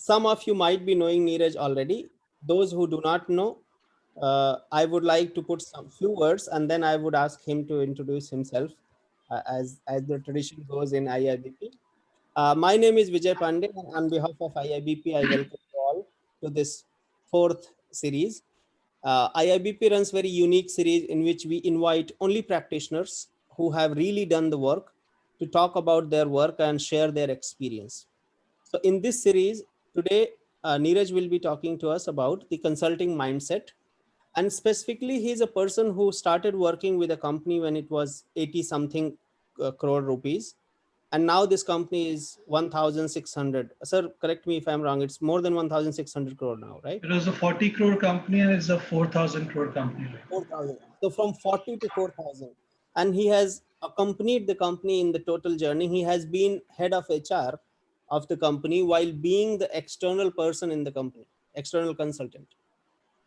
Some of you might be knowing Neeraj already. Those who do not know, I would like to put some few words, and then I would ask him to introduce himself, as the tradition goes in IIBP. My name is Vijay Pandey, and on behalf of IIBP, I welcome you all to this fourth series. IIBP runs very unique series in which we invite only practitioners who have really done the work to talk about their work and share their experience. So in this series today, Neeraj will be talking to us about the consulting mindset, and specifically, he is a person who started working with a company when it was 80 something crore rupees, and now this company is 1,600. Sir, correct me if I'm wrong. It's more than 1,600 crore now, right? It was a 40 crore company and it's a 4,000 crore company. 4,000. So from 40 to 4,000. And he has accompanied the company in the total journey. He has been head of HR of the company while being the external person in the company, external consultant.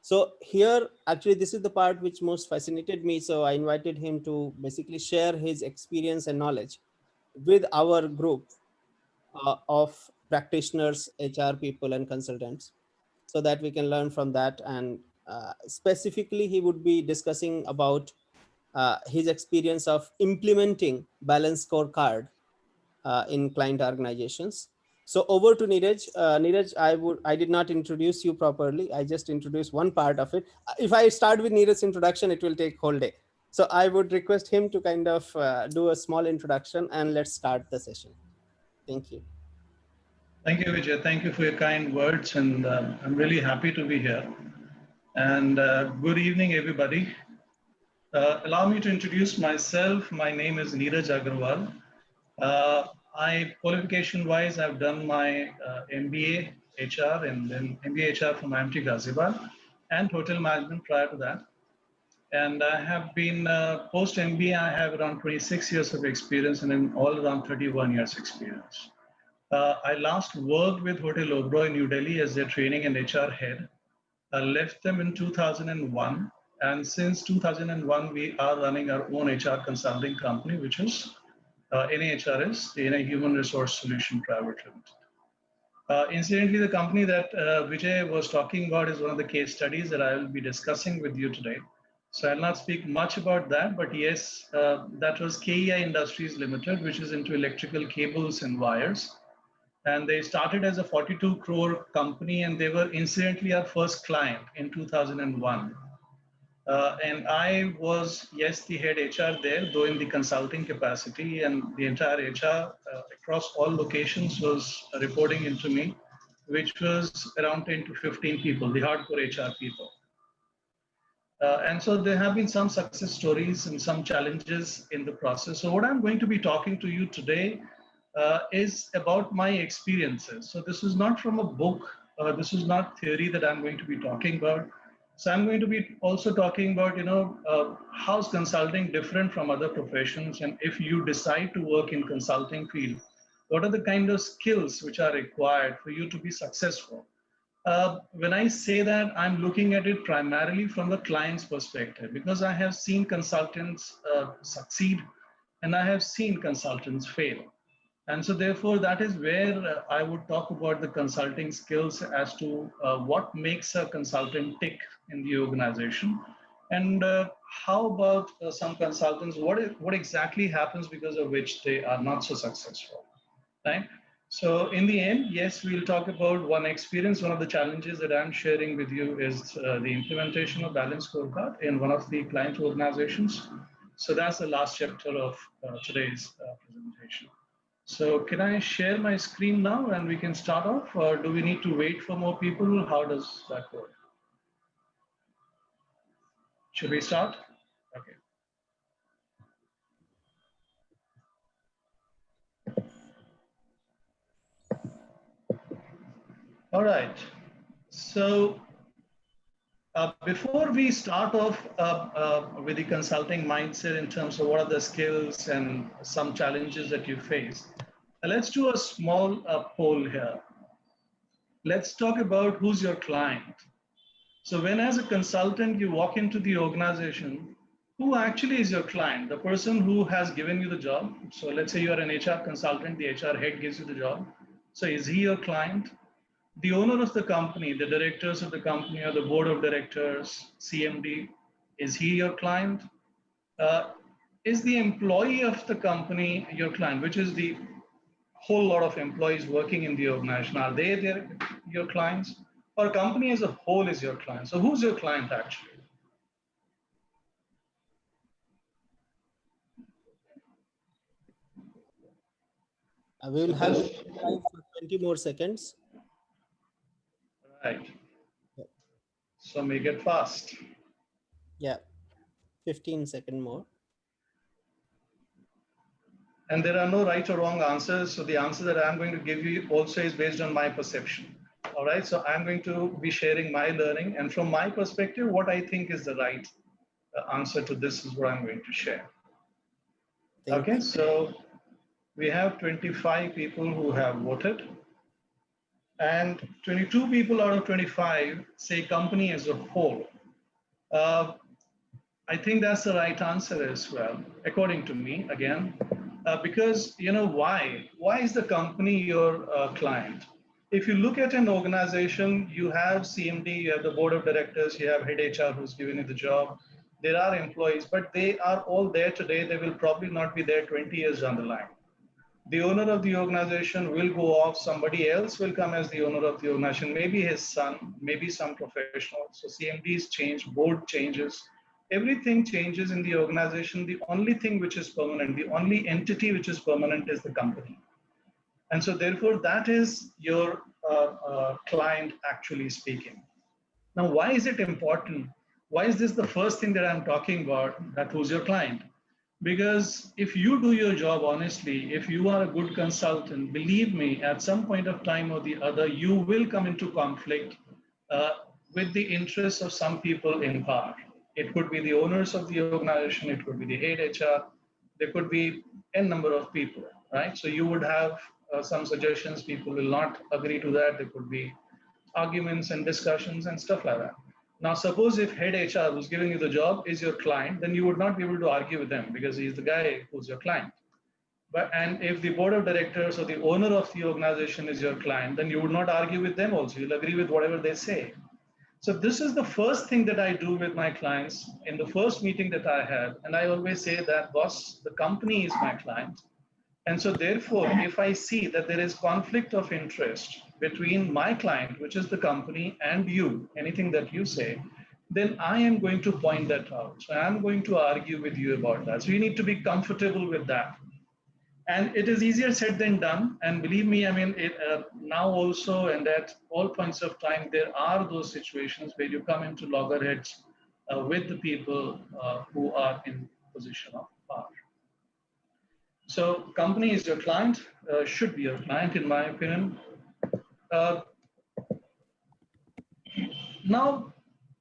So here, actually, this is the part which most fascinated me. So I invited him to basically share his experience and knowledge with our group of practitioners, HR people, and consultants, so that we can learn from that. And specifically, he would be discussing about his experience of implementing balance scorecard in client organizations. So over to Neeraj. Neeraj, I did not introduce you properly. I just introduced one part of it. If I start with Neeraj's introduction, it will take whole day. So I would request him to kind of do a small introduction, and let's start the session. Thank you. Thank you, Vijay. Thank you for your kind words, and I'm really happy to be here. And good evening, everybody. Allow me to introduce myself. My name is Neeraj Agarwal. Qualification-wise, I've done my MBA HR and then MBA HR from IMT Ghaziabad and hotel management prior to that. And I have been post MBA, I have around 26 years of experience and in all around 31 years experience. I last worked with Hotel Oberoi New Delhi as their training and HR head. I left them in 2001. And since 2001, we are running our own HR consulting company, which is NAHRS, the NA Human Resource Solution Private Limited. Incidentally, the company that Vijay was talking about is one of the case studies that I will be discussing with you today. So I'll not speak much about that, but yes, that was KEI Industries Limited, which is into electrical cables and wires. And they started as a 42 crore company, and they were incidentally our first client in 2001. And I was, yes, the head HR there, though in the consulting capacity, and the entire HR across all locations was reporting into me, which was around 10 to 15 people, the hardcore HR people. And so there have been some success stories and some challenges in the process. So what I'm going to be talking to you today is about my experiences. So this is not from a book. This is not theory that I'm going to be talking about. So I'm going to be also talking about, how's consulting different from other professions? And if you decide to work in consulting field, what are the kind of skills which are required for you to be successful? When I say that, I'm looking at it primarily from the client's perspective, because I have seen consultants succeed and I have seen consultants fail. And so therefore, that is where I would talk about the consulting skills as to what makes a consultant tick in the organization. And how about some consultants, what exactly happens because of which they are not so successful, right? So in the end, yes, we'll talk about one experience. One of the challenges that I'm sharing with you is the implementation of balance scorecard in one of the client organizations. So that's the last chapter of today's presentation. So can I share my screen now and we can start off, or do we need to wait for more people? How does that work? Should we start? Okay. All right. So before we start off with the consulting mindset in terms of what are the skills and some challenges that you face, let's do a small poll here. Let's talk about who's your client. So when as a consultant, you walk into the organization, who actually is your client? The person who has given you the job. So let's say you're an HR consultant, the HR head gives you the job. So is he your client? the owner of the company, the directors of the company, or the board of directors, CMD, is he your client? Uh, is the employee of the company your client, which is the whole lot of employees working in the organization? Are they your clients? Or company as a whole is your client? So who's your client actually? We will So have this, time for 20 more seconds. right. Yeah, So make it fast. yeah, 15-second more. And there are no right or wrong answers. So the answer that I'm going to give you also is based on my perception. All right. So I'm going to be sharing my learning. And from my perspective, what I think is the right answer to this is what I'm going to share. Thank Okay. you. So we have 25 people who have voted, and 22 people out of 25 say company as a whole. Uh, I think that's the right answer as well, according to me, again, because you know why? Why is the company your client? If you look at an organization, you have CMD, you have the board of directors, you have head HR who's giving you the job. There are employees, but they are all there today. They will probably not be there 20 years down the line. The owner of the organization will go off, somebody else will come as the owner of the organization, maybe his son, maybe some professional. So CMDs change, board changes, everything changes in the organization. The only thing which is permanent, the only entity which is permanent is the company. And so therefore that is your client actually speaking. Now, why is it important? Why is this the first thing that I'm talking about, that who's your client? Because if you do your job honestly, if you are a good consultant, believe me, at some point of time or the other, you will come into conflict uh, with the interests of some people in power. It could be the owners of the organization, it could be the head HR, there could be n number of people, right? So you would have some suggestions, people will not agree to that. There could be arguments and discussions and stuff like that. Now, suppose if head HR who's giving you the job is your client, then you would not be able to argue with them because he's the guy who's your client. But and if the board of directors or the owner of the organization is your client, then you would not argue with them also. You'll agree with whatever they say. So this is the first thing that I do with my clients in the first meeting that I have. And I always say that, boss, the company is my client. And so therefore, if I see that there is conflict of interest between my client, which is the company, and you, anything that you say, then I am going to point that out. So I'm going to argue with you about that. So you need to be comfortable with that. And it is easier said than done. And believe me, I mean, now also, and at all points of time, there are those situations where you come into loggerheads with the people who are in position of power. So company is your client, should be your client, in my opinion. Uh, Now,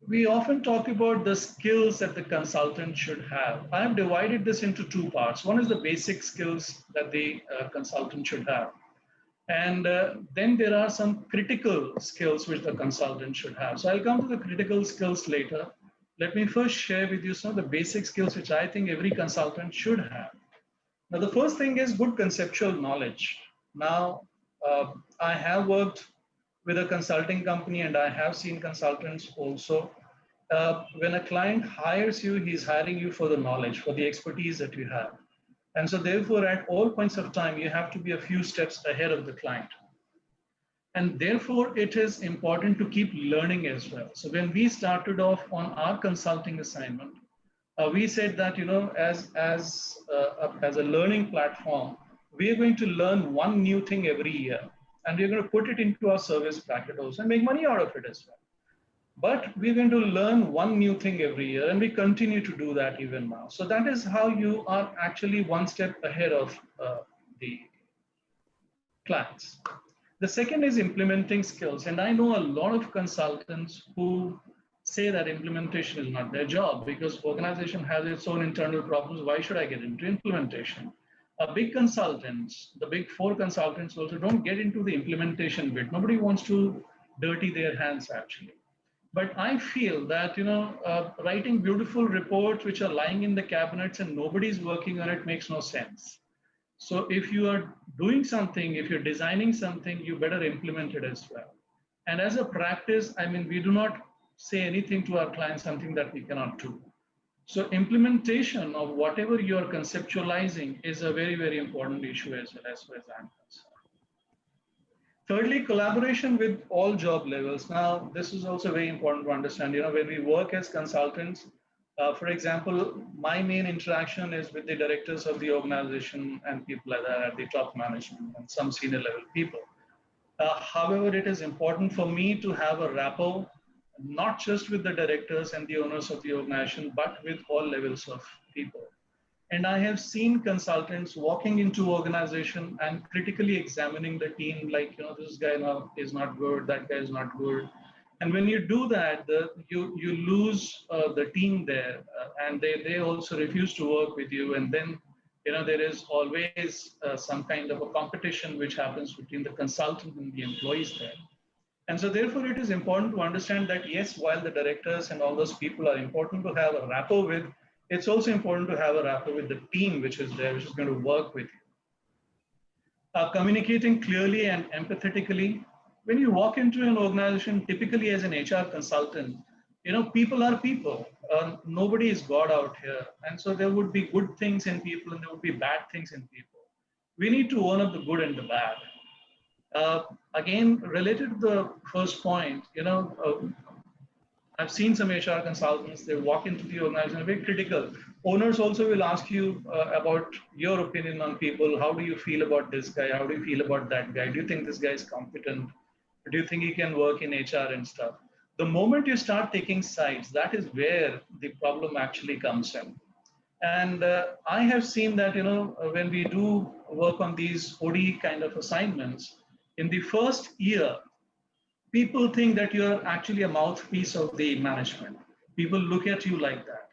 we often talk about the skills that the consultant should have. I have divided this into two parts. One is the basic skills that the consultant should have. And then there are some critical skills which the consultant should have. So I'll come to the critical skills later. Let me first share with you some of the basic skills which I think every consultant should have. Now, the first thing is good conceptual knowledge. Now, I have worked with a consulting company and I have seen consultants also. When a client hires you, he's hiring you for the knowledge, for the expertise that you have. And so, therefore, at all points of time, you have to be a few steps ahead of the client. And therefore, it is important to keep learning as well. So, when we started off on our consulting assignment, we said that as a learning platform, we are going to learn one new thing every year, and we're going to put it into our service packet also and make money out of it as well. But we're going to learn one new thing every year, and we continue to do that even now. So that is how you are actually one step ahead of the clients. The second is implementing skills. And I know a lot of consultants who say that implementation is not their job because organization has its own internal problems. Why should I get into implementation? Big consultants, the big four consultants also don't get into the implementation bit. Nobody wants to dirty their hands actually. But I feel that writing beautiful reports which are lying in the cabinets and nobody's working on it makes no sense. So if you are doing something, if you're designing something, you better implement it as well. And as a practice, I mean, we do not say anything to our clients, something that we cannot do. So implementation of whatever you are conceptualizing is a very, very important issue as far as I'm concerned. Thirdly, collaboration with all job levels. Now, this is also very important to understand. When we work as consultants, for example, my main interaction is with the directors of the organization and people like that at the top management and some senior level people. However, it is important for me to have a rapport, not just with the directors and the owners of the organization, but with all levels of people. And I have seen consultants walking into organization and critically examining the team, like, this guy now is not good, that guy is not good. And when you do that, you lose the team there, and they also refuse to work with you. And then, there is always some kind of a competition which happens between the consultant and the employees there. And so therefore it is important to understand that yes, while the directors and all those people are important to have a rapport with, it's also important to have a rapport with the team which is there, which is going to work with you. Communicating clearly and empathetically. When you walk into an organization, typically as an HR consultant, people are people. Nobody is God out here. And so there would be good things in people and there would be bad things in people. We need to own up the good and the bad. Again, related to the first point, I've seen some HR consultants, they walk into the organization, very critical. Owners also will ask you about your opinion on people. How do you feel about this guy? How do you feel about that guy? Do you think this guy is competent? Do you think he can work in HR and stuff? The moment you start taking sides, that is where the problem actually comes in. And I have seen that, when we do work on these OD kind of assignments, in the first year, people think that you're actually a mouthpiece of the management. People look at you like that.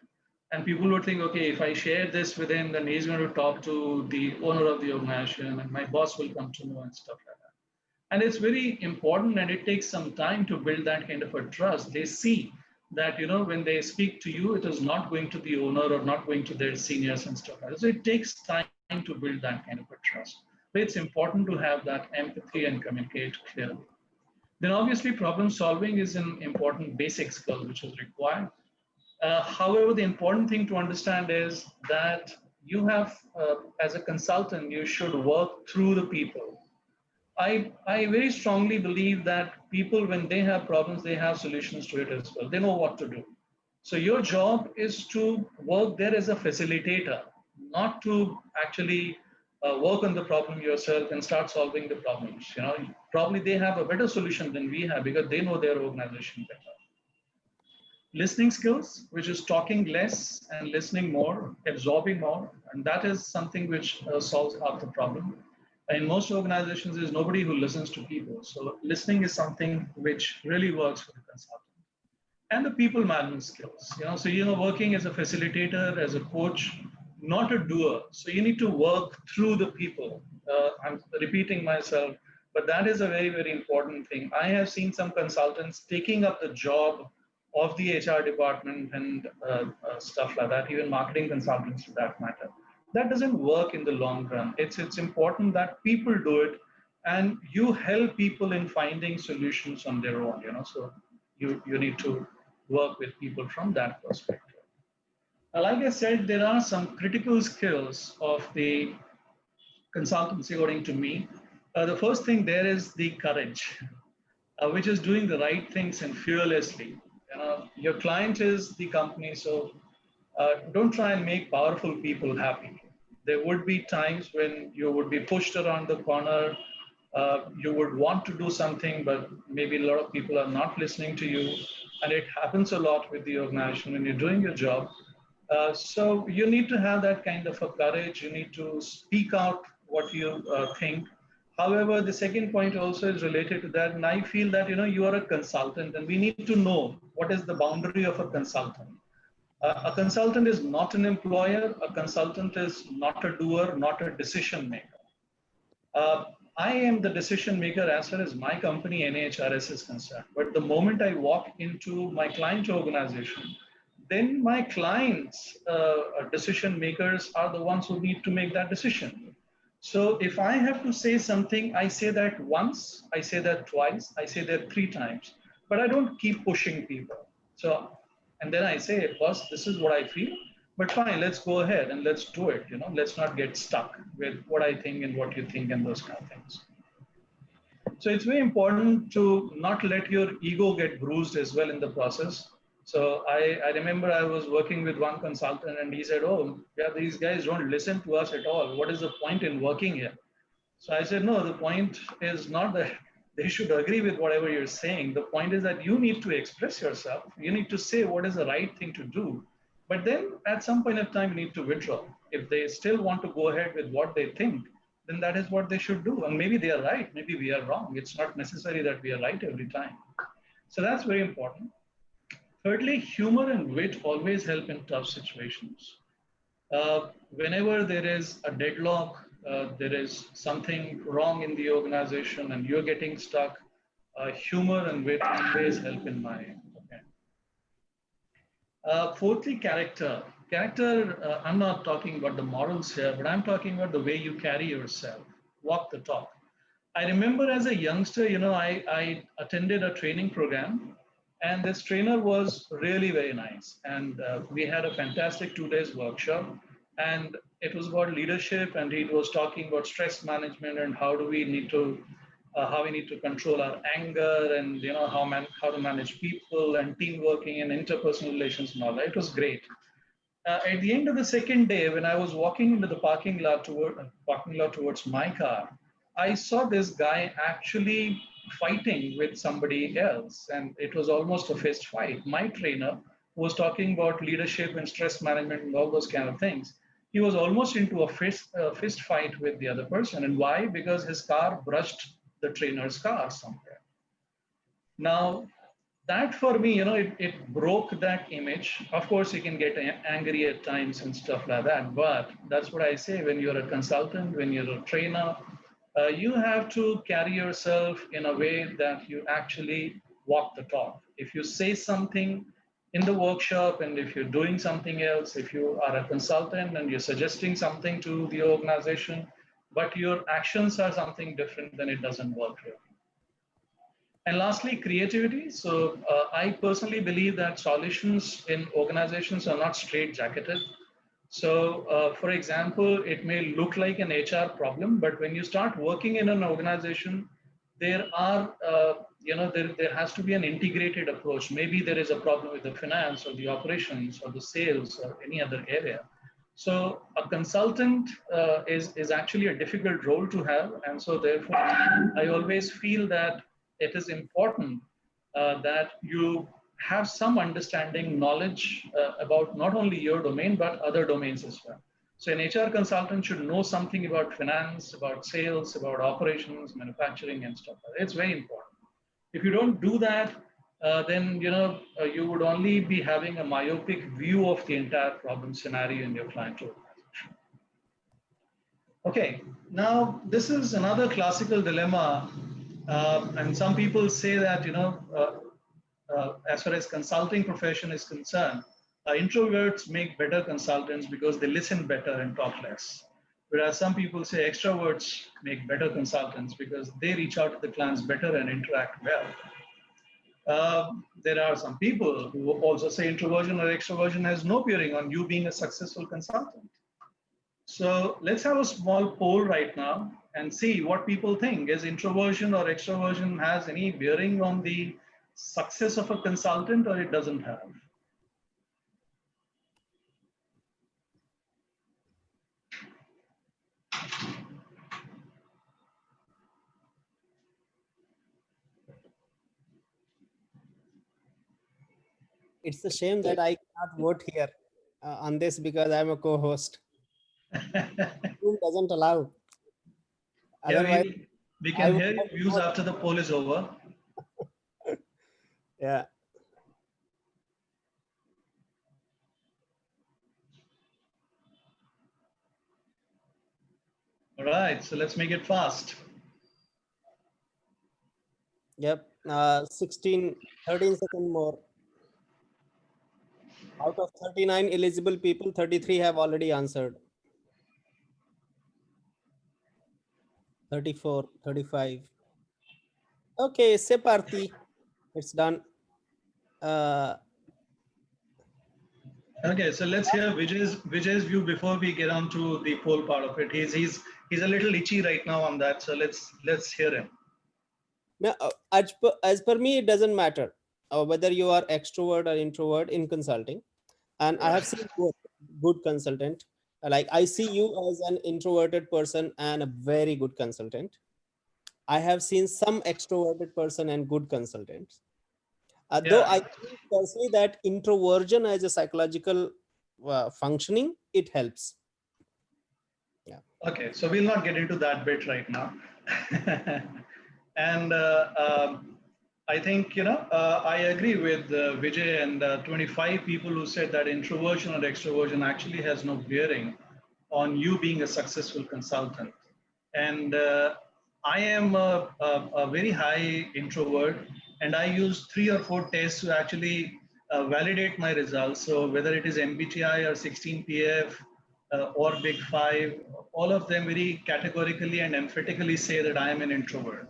And people would think, okay, if I share this with him, then he's going to talk to the owner of the organization and my boss will come to know and stuff like that. And it's very important and it takes some time to build that kind of a trust. They see that, when they speak to you, it is not going to the owner or not going to their seniors and stuff like that. So it takes time to build that kind of a trust. But it's important to have that empathy and communicate clearly. Then obviously problem solving is an important basic skill which is required. However, the important thing to understand is that you have, as a consultant, you should work through the people. I very strongly believe that people, when they have problems, they have solutions to it as well. They know what to do. So your job is to work there as a facilitator, not to actually work on the problem yourself and start solving the problems. Probably they have a better solution than we have because they know their organization better. Listening skills, which is talking less and listening more, absorbing more, and that is something which solves half the problem. In most organizations, there's nobody who listens to people. So listening is something which really works for the consultant. And the people management skills. So working as a facilitator, as a coach, not a doer. So you need to work through the people. I'm repeating myself, but that is a very, very important thing. I have seen some consultants taking up the job of the HR department and stuff like that, even marketing consultants for that matter. That doesn't work in the long run. It's important that people do it and you help people in finding solutions on their own, so you need to work with people from that perspective. Like I said, there are some critical skills of the consultancy, according to me. The first thing there is the courage, which is doing the right things and fearlessly. Your client is the company, so don't try and make powerful people happy. There would be times when you would be pushed around the corner. You would want to do something, but maybe a lot of people are not listening to you. And it happens a lot with the organization when you're doing your job. So you need to have that kind of a courage. You need to speak out what you think. However, the second point also is related to that. And I feel that, you are a consultant and we need to know what is the boundary of a consultant. A consultant is not an employer. A consultant is not a doer, not a decision maker. I am the decision maker as far as my company NHRS is concerned. But the moment I walk into my client organization, then my clients, decision makers, are the ones who need to make that decision. So if I have to say something, I say that once, I say that twice, I say that 3 times, but I don't keep pushing people. So, and then I say, boss, this is what I feel, but fine, let's go ahead and let's do it. Let's not get stuck with what I think and what you think and those kind of things. So it's very important to not let your ego get bruised as well in the process. So I remember I was working with one consultant and he said, oh, yeah, these guys don't listen to us at all. What is the point in working here? So I said, no, the point is not that they should agree with whatever you're saying. The point is that you need to express yourself. You need to say what is the right thing to do. But then at some point of time, you need to withdraw. If they still want to go ahead with what they think, then that is what they should do. And maybe they are right, maybe we are wrong. It's not necessary that we are right every time. So that's very important. Thirdly, humor and wit always help in tough situations. Whenever there is a deadlock, there is something wrong in the organization and you're getting stuck, humor and wit always help in my opinion. Fourthly, character. Character, I'm not talking about the morals here, but I'm talking about the way you carry yourself, walk the talk. I remember as a youngster, I attended a training program, and this trainer was really very nice. And we had a fantastic 2 days workshop, and it was about leadership, and he was talking about stress management and how we need to control our anger, and how to manage people and team working and interpersonal relations and all that. It was great. At the end of the second day, when I was walking into the parking lot towards my car, I saw this guy actually fighting with somebody else, and it was almost a fist fight. My trainer was talking about leadership and stress management and all those kind of things. He was almost into a fist fight with the other person, and why? Because his car brushed the trainer's car somewhere. Now, that for me, it broke that image. Of course, you can get angry at times and stuff like that, but that's what I say. When you're a consultant, when you're a trainer, you have to carry yourself in a way that you actually walk the talk. If you say something in the workshop, and if you're doing something else, if you are a consultant and you're suggesting something to the organization, but your actions are something different, then it doesn't work really. And lastly, creativity. So I personally believe that solutions in organizations are not straight-jacketed. So for example, it may look like an HR problem, but when you start working in an organization, there has to be an integrated approach. Maybe there is a problem with the finance or the operations or the sales or any other area. So a consultant is actually a difficult role to have, and so therefore, I always feel that it is important that you have some understanding, knowledge about not only your domain but other domains as well. So an HR consultant should know something about finance, about sales, about operations, manufacturing, and stuff like that. It's very important. If you don't do that, then you would only be having a myopic view of the entire problem scenario in your client organization. Okay, now this is another classical dilemma, and some people say that as far as consulting profession is concerned, introverts make better consultants because they listen better and talk less. Whereas some people say extroverts make better consultants because they reach out to the clients better and interact well. There are some people who also say introversion or extroversion has no bearing on you being a successful consultant. So let's have a small poll right now and see what people think. Is introversion or extroversion has any bearing on the success of a consultant, or it doesn't have? It's a shame that I cannot vote here on this because I'm a co-host. Zoom doesn't allow. Yeah, Otherwise, we I can would hear like your to views vote. after the poll is over. Yeah. All right, so let's make it fast. Yep. 13 seconds more. Out of 39 eligible people, 33 have already answered. 34, 35. Okay, Separti. It's done. Uh, Okay, so let's hear Vijay's view before we get on to the poll part of it. He's a little itchy right now on that, so let's hear him. now, as per me, it doesn't matter whether you are extrovert or introvert in consulting. And I have Right. seen both good consultant. Like I see you as an introverted person and a very good consultant. I have seen some extroverted person and good consultants. Though Yeah. I think personally that introversion as a psychological functioning, it helps. Yeah. Okay, so we'll not get into that bit right now. And I think, I agree with Vijay and 25 people who said that introversion or extroversion actually has no bearing on you being a successful consultant. And I am a very high introvert, and I use 3 or 4 tests to actually validate my results. So whether it is MBTI or 16PF or Big Five, all of them very categorically and emphatically say that I am an introvert.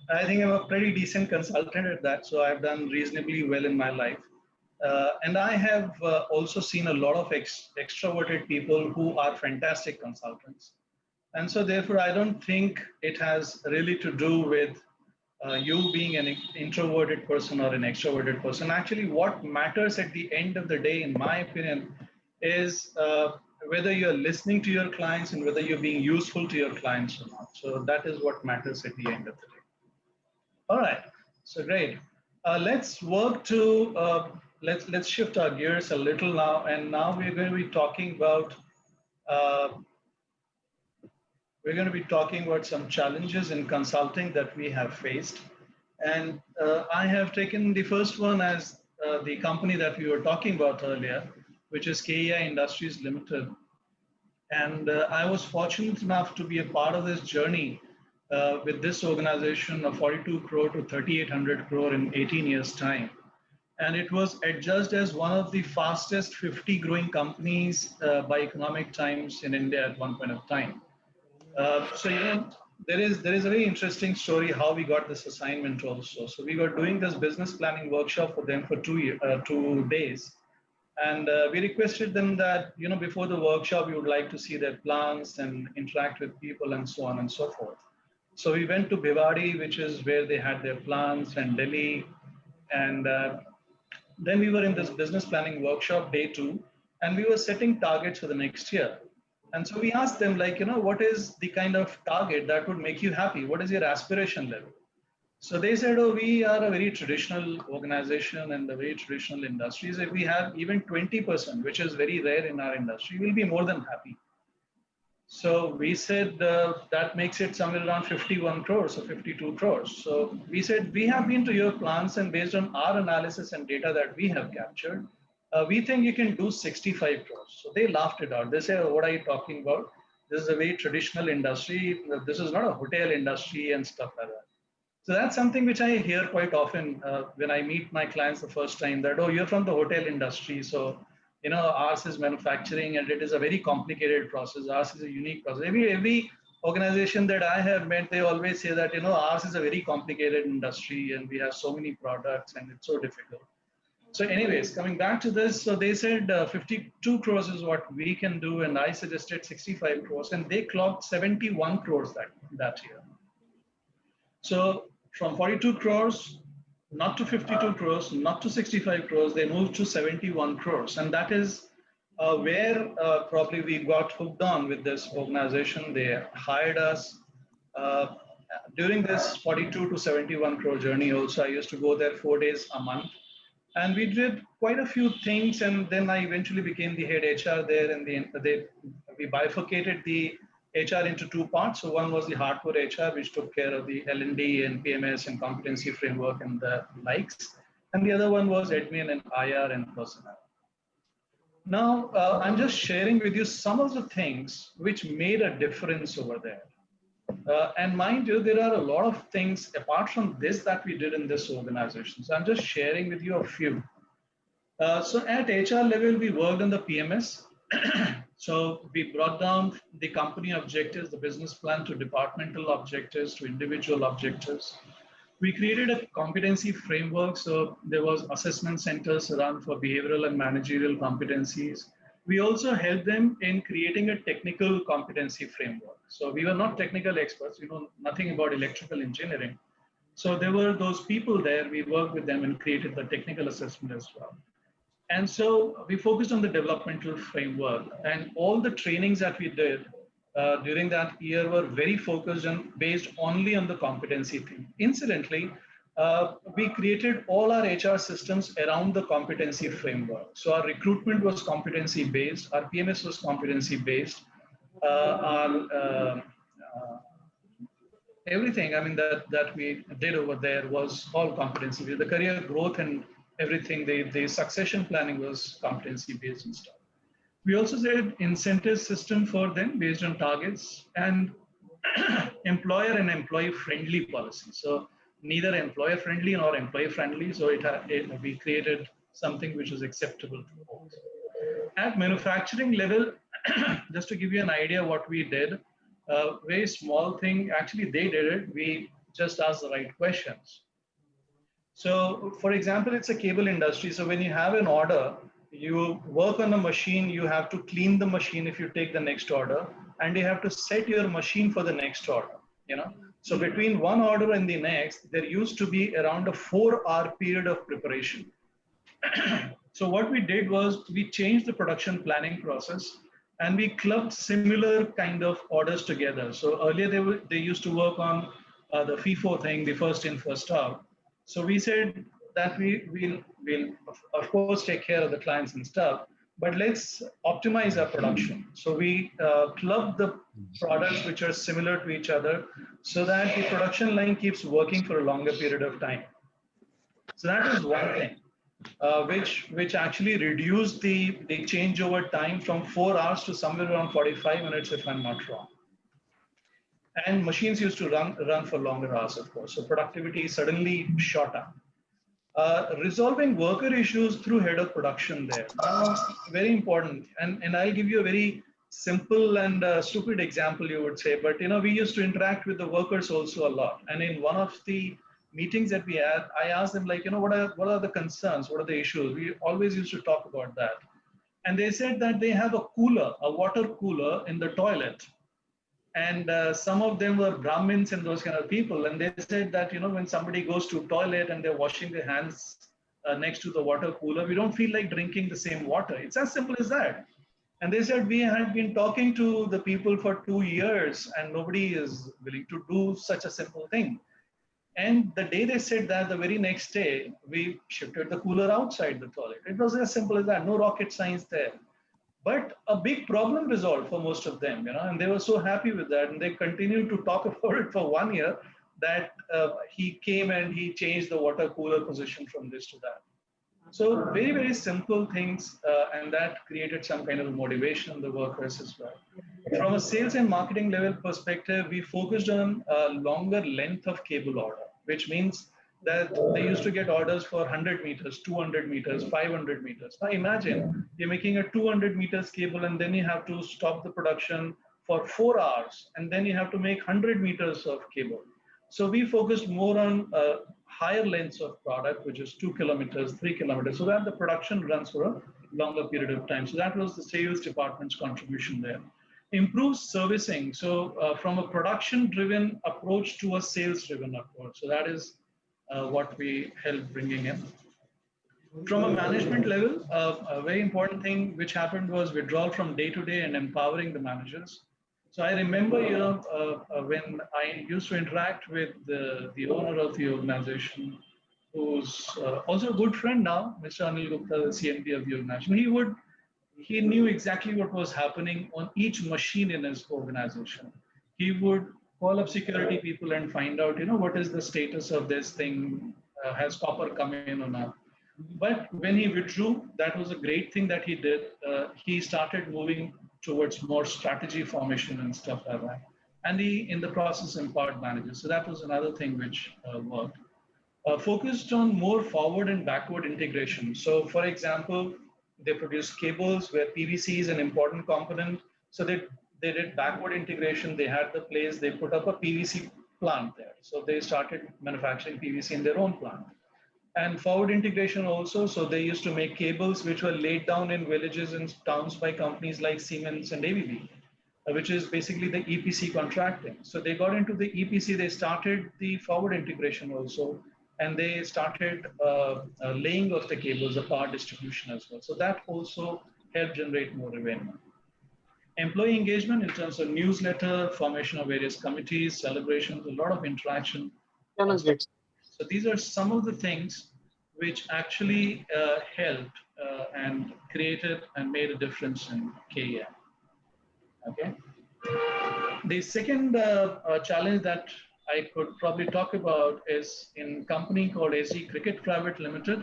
I think I'm a pretty decent consultant at that, so I've done reasonably well in my life. And I have also seen a lot of extroverted people who are fantastic consultants. And so, therefore, I don't think it has really to do with you being an introverted person or an extroverted person. Actually, what matters at the end of the day, in my opinion, is whether you're listening to your clients and whether you're being useful to your clients or not. So that is what matters at the end of the day. All right, so great. Let's work to let's shift our gears a little now, and now we're going to be talking about uh, some challenges in consulting that we have faced. And I have taken the first one as the company that we were talking about earlier, which is KEI Industries Limited. And I was fortunate enough to be a part of this journey with this organization of 42 crore to 3,800 crore in 18 years' time. And it was adjudged as one of the fastest 50 growing companies by Economic Times in India at one point of time. So there is a very interesting story how we got this assignment also. So we were doing this business planning workshop for them for 2 days, and we requested them that before the workshop we would like to see their plans and interact with people and so on and so forth. So we went to Bhiwadi, which is where they had their plants, and Delhi, and then we were in this business planning workshop day 2, and we were setting targets for the next year. And so we asked them, like, what is the kind of target that would make you happy? What is your aspiration level? So they said, oh, we are a very traditional organization and a very traditional industry. So if we have even 20%, which is very rare in our industry, we'll be more than happy. So we said that makes it somewhere around 51 crores or 52 crores. So we said, we have been to your plants, and based on our analysis and data that we have captured, we think you can do 65 crores. So they laughed it out. They said, oh, what are you talking about? This is a very traditional industry. This is not a hotel industry and stuff like that. So that's something which I hear quite often when I meet my clients the first time, that, oh, you're from the hotel industry. So, ours is manufacturing and it is a very complicated process. Ours is a unique process. Every organization that I have met, they always say that, ours is a very complicated industry and we have so many products and it's so difficult. So anyways, coming back to this, so they said 52 crores is what we can do. And I suggested 65 crores, and they clocked 71 crores that year. So from 42 crores, not to 52 crores, not to 65 crores, they moved to 71 crores. And that is where probably we got hooked on with this organization. They hired us. Uh, During this 42 to 71 crore journey also, I used to go there 4 days a month. And we did quite a few things, and then I eventually became the head HR there. And we bifurcated the HR into 2 parts. So one was the hardcore HR, which took care of the L&D and PMS and competency framework and the likes. And the other one was admin and IR and personnel. Now, I'm just sharing with you some of the things which made a difference over there. And mind you, there are a lot of things apart from this that we did in this organization. So I'm just sharing with you a few. So at HR level, we worked on the PMS. So we brought down the company objectives, the business plan, to departmental objectives, to individual objectives. We created a competency framework. So there was assessment centers run for behavioral and managerial competencies. We also helped them in creating a technical competency framework. So we were not technical experts, we know nothing about electrical engineering. So there were those people there, we worked with them and created the technical assessment as well. And so we focused on the developmental framework, and all the trainings that we did during that year were very focused and based only on the competency thing. Incidentally, we created all our HR systems around the competency framework. So our recruitment was competency based, our PMS was competency based, our everything, I mean, that we did over there was all competency. The career growth and everything, the succession planning was competency based and stuff. We also said incentive system for them based on targets, and employer and employee friendly policy. So neither employer friendly nor employee friendly. So we created something which is acceptable to both. At manufacturing level, just to give you an idea what we did, a very small thing, actually they did it, we just asked the right questions. So for example, it's a cable industry. So when you have an order, you work on a machine, you have to clean the machine if you take the next order, and you have to set your machine for the next order, you know. So between one order and the next, there used to be around a 4-hour period of preparation. So what we did was we changed the production planning process, and we clubbed similar kind of orders together. So earlier they used to work on the FIFO thing, the first in, first out. So we said that we'll of course take care of the clients and stuff, but let's optimize our production. So we club the products which are similar to each other so that the production line keeps working for a longer period of time. So that is one thing. Which actually reduced the changeover time from 4 hours to somewhere around 45 minutes, if I'm not wrong. And machines used to run for longer hours, of course. So productivity suddenly shot up. Resolving worker issues through head of production there. Now, very important. And I'll give you a very simple and stupid example, you would say. But, you know, we used to interact with the workers also a lot. And in one of the meetings that we had, I asked them, like, you know, what are the concerns? What are the issues? We always used to talk about that. And they said that they have a cooler, a water cooler in the toilet. And some of them were Brahmins and those kind of people. And they said that, you know, when somebody goes to toilet and they're washing their hands next to the water cooler, we don't feel like drinking the same water. It's as simple as that. And they said, we had been talking to the people for 2 years and nobody is willing to do such a simple thing. And the day they said that, the very next day, we shifted the cooler outside the toilet. It was as simple as that, no rocket science there. But a big problem resolved for most of them, you know, and they were so happy with that. And they continued to talk about it for 1 year, that he came and he changed the water cooler position from this to that. So very, very simple things, and that created some kind of motivation in the workers as well. From a sales and marketing level perspective, we focused on a longer length of cable order, which means that they used to get orders for 100 meters, 200 meters, 500 meters. Now imagine you're making a 200 meters cable and then you have to stop the production for 4 hours, and then you have to make 100 meters of cable. So we focused more on higher lengths of product, which is 2 kilometers, 3 kilometers, so that the production runs for a longer period of time. So that was the sales department's contribution there. Improves servicing. So from a production-driven approach to a sales-driven approach. So that is what we helped bringing in. From a management level, a very important thing which happened was withdrawal from day-to-day and empowering the managers. So I remember, you know, when I used to interact with the owner of the organization, who's also a good friend now, Mr. Anil Gupta, the CMD of the organization. He knew exactly what was happening on each machine in his organization. He would call up security people and find out, you know, what is the status of this thing? Has copper come in or not? But when he withdrew, that was a great thing that he did. He started moving towards more strategy formation and stuff like that. And he, in the process, empowered managers. So that was another thing which worked. Focused on more forward and backward integration. So, for example, They produce cables where PVC is an important component. So they did backward integration. They had the place, they put up a PVC plant there. So they started manufacturing PVC in their own plant. And forward integration also. So they used to make cables which were laid down in villages and towns by companies like Siemens and ABB, which is basically the EPC contracting. So they got into the EPC, they started the forward integration also, and they started laying of the cables, the power distribution as well. So that also helped generate more revenue. Employee engagement in terms of newsletter, formation of various committees, celebrations, a lot of interaction. So these are some of the things which actually helped and created and made a difference in KEM. Okay. The second challenge that I could probably talk about is in a company called SG Cricket Private Limited.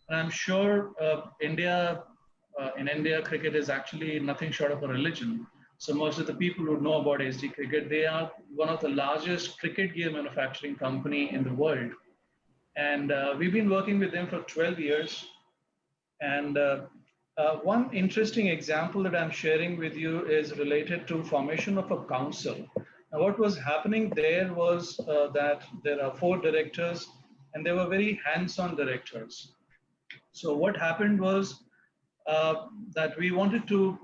And I'm sure in India, cricket is actually nothing short of a religion. So most of the people who know about SG Cricket, they are one of the largest cricket gear manufacturing company in the world. And we've been working with them for 12 years. And one interesting example that I'm sharing with you is related to formation of a council. Now, what was happening there was that there are 4 directors, and they were very hands-on directors. So what happened was that we wanted to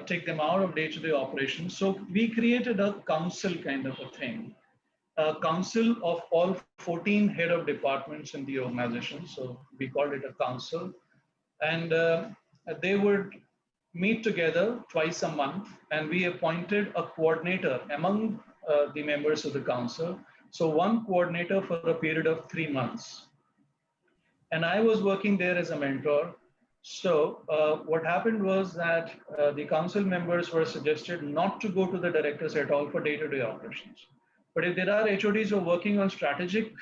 take them out of day-to-day operations. So we created a council kind of a thing, a council of all 14 head of departments in the organization. So we called it a council. And they would meet together twice a month, and we appointed a coordinator among the members of the council. So one coordinator for a period of 3 months. And I was working there as a mentor. So what happened was that the council members were suggested not to go to the directors at all for day-to-day operations. But if there are HODs who are working on strategic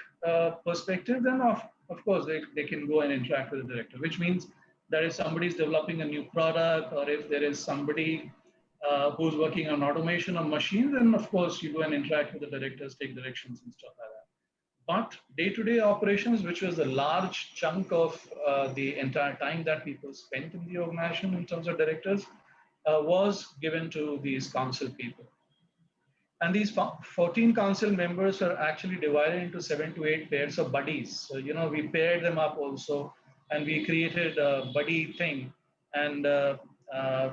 perspective, then of course they can go and interact with the director, which means that if somebody is developing a new product, or if there is somebody who's working on automation or machine, then of course you go and interact with the directors, take directions and stuff like that. But day-to-day operations, which was a large chunk of the entire time that people spent in the organization in terms of directors, was given to these council people. And these 14 council members are actually divided into 7 to 8 pairs of buddies. So, we paired them up also, and we created a buddy thing, and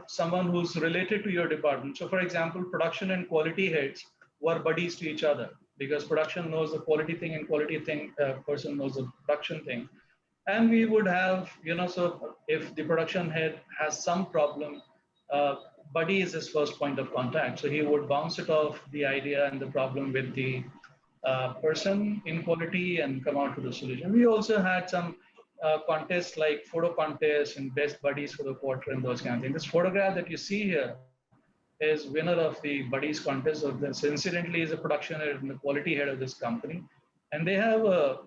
someone who's related to your department. So for example, production and quality heads were buddies to each other, because production knows the quality thing and quality thing person knows the production thing. And we would have, so if the production head has some problem, buddy is his first point of contact. So he would bounce it off the idea and the problem with the person in quality and come out with a solution. We also had some contests like photo contests and best buddies for the quarter and those kind of things. This photograph that you see here is winner of the buddies contest of this. Incidentally, is a production head and the quality head of this company, and they have a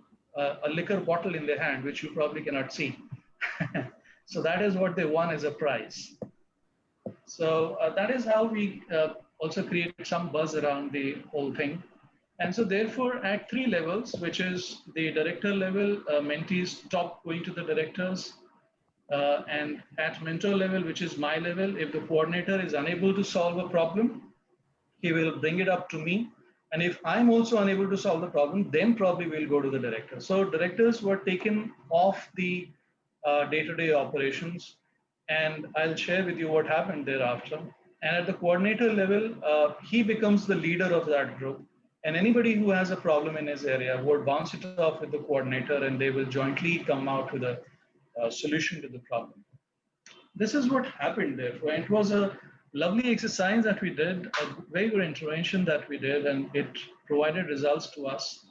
liquor bottle in their hand, which you probably cannot see. So that is what they won as a prize. So that is how we also create some buzz around the whole thing. And so therefore at 3 levels, which is the director level, mentees stop going to the directors. And at mentor level, which is my level, if the coordinator is unable to solve a problem, he will bring it up to me. And if I'm also unable to solve the problem, then probably we'll go to the director. So directors were taken off the day-to-day operations, and I'll share with you what happened thereafter. And at the coordinator level, he becomes the leader of that group. And anybody who has a problem in his area would bounce it off with the coordinator, and they will jointly come out with a solution to the problem. This is what happened there. It was a lovely exercise that we did, a very good intervention that we did, and it provided results to us.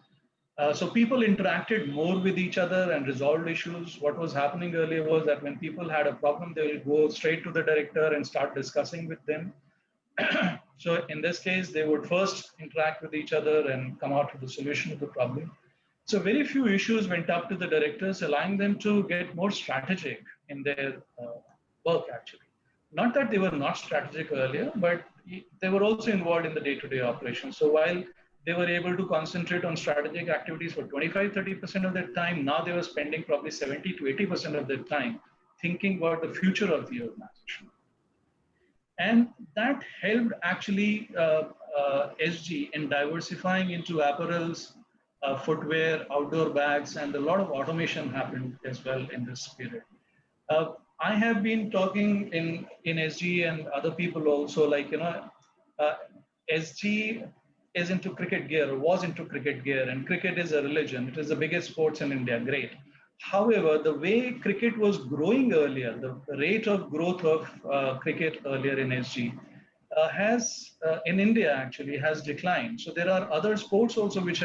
So people interacted more with each other and resolved issues. What was happening earlier was that when people had a problem, they will go straight to the director and start discussing with them. So in this case, they would first interact with each other and come out with the solution of the problem. So very few issues went up to the directors, allowing them to get more strategic in their work, actually. Not that they were not strategic earlier, but they were also involved in the day-to-day operations. So while they were able to concentrate on strategic activities for 25, 30% of their time, now they were spending probably 70 to 80% of their time thinking about the future of the organization. And that helped actually SG in diversifying into apparels, footwear, outdoor bags, and a lot of automation happened as well in this period. I have been talking in SG and other people also, like, uh, SG is into cricket gear, or was into cricket gear, and cricket is a religion. It is the biggest sports in India. Great. However, the way cricket was growing earlier, the rate of growth of cricket earlier in SG has in India actually has declined. So there are other sports also which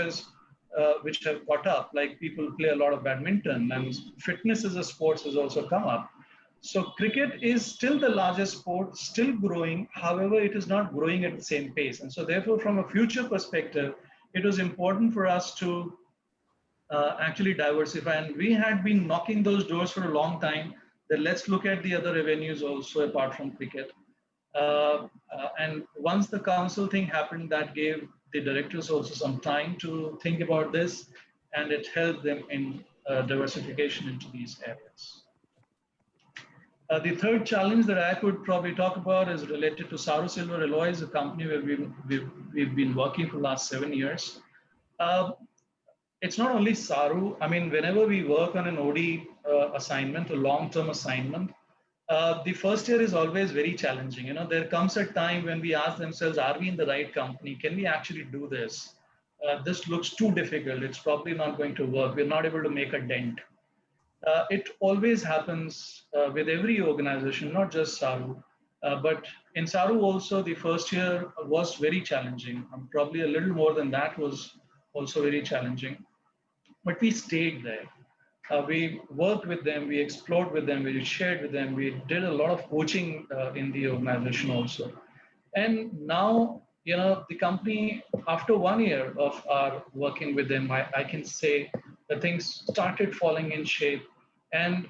have caught up. Like people play a lot of badminton, and fitness as a sports has also come up. So cricket is still the largest sport, still growing. However, it is not growing at the same pace. And so therefore, from a future perspective, it was important for us to actually diversify. And we had been knocking those doors for a long time that let's look at the other avenues also apart from cricket. And once the council thing happened, that gave the directors also some time to think about this, and it helped them in diversification into these areas. The third challenge that I could probably talk about is related to Saru Silver Alloys, a company where we've been working for the last 7 years. Uh, it's not only Saru. I mean, whenever we work on an OD assignment, a long-term assignment, the first year is always very challenging. There comes a time when we ask themselves, are we in the right company? Can we actually do this? This looks too difficult. It's probably not going to work. We're not able to make a dent. It always happens with every organization, not just Saru. But in Saru also, the first year was very challenging. Probably a little more than that was also very challenging. But we stayed there. We worked with them, we explored with them, we shared with them, we did a lot of coaching in the organization also. And now, the company, after 1 year of our working with them, I can say that things started falling in shape. And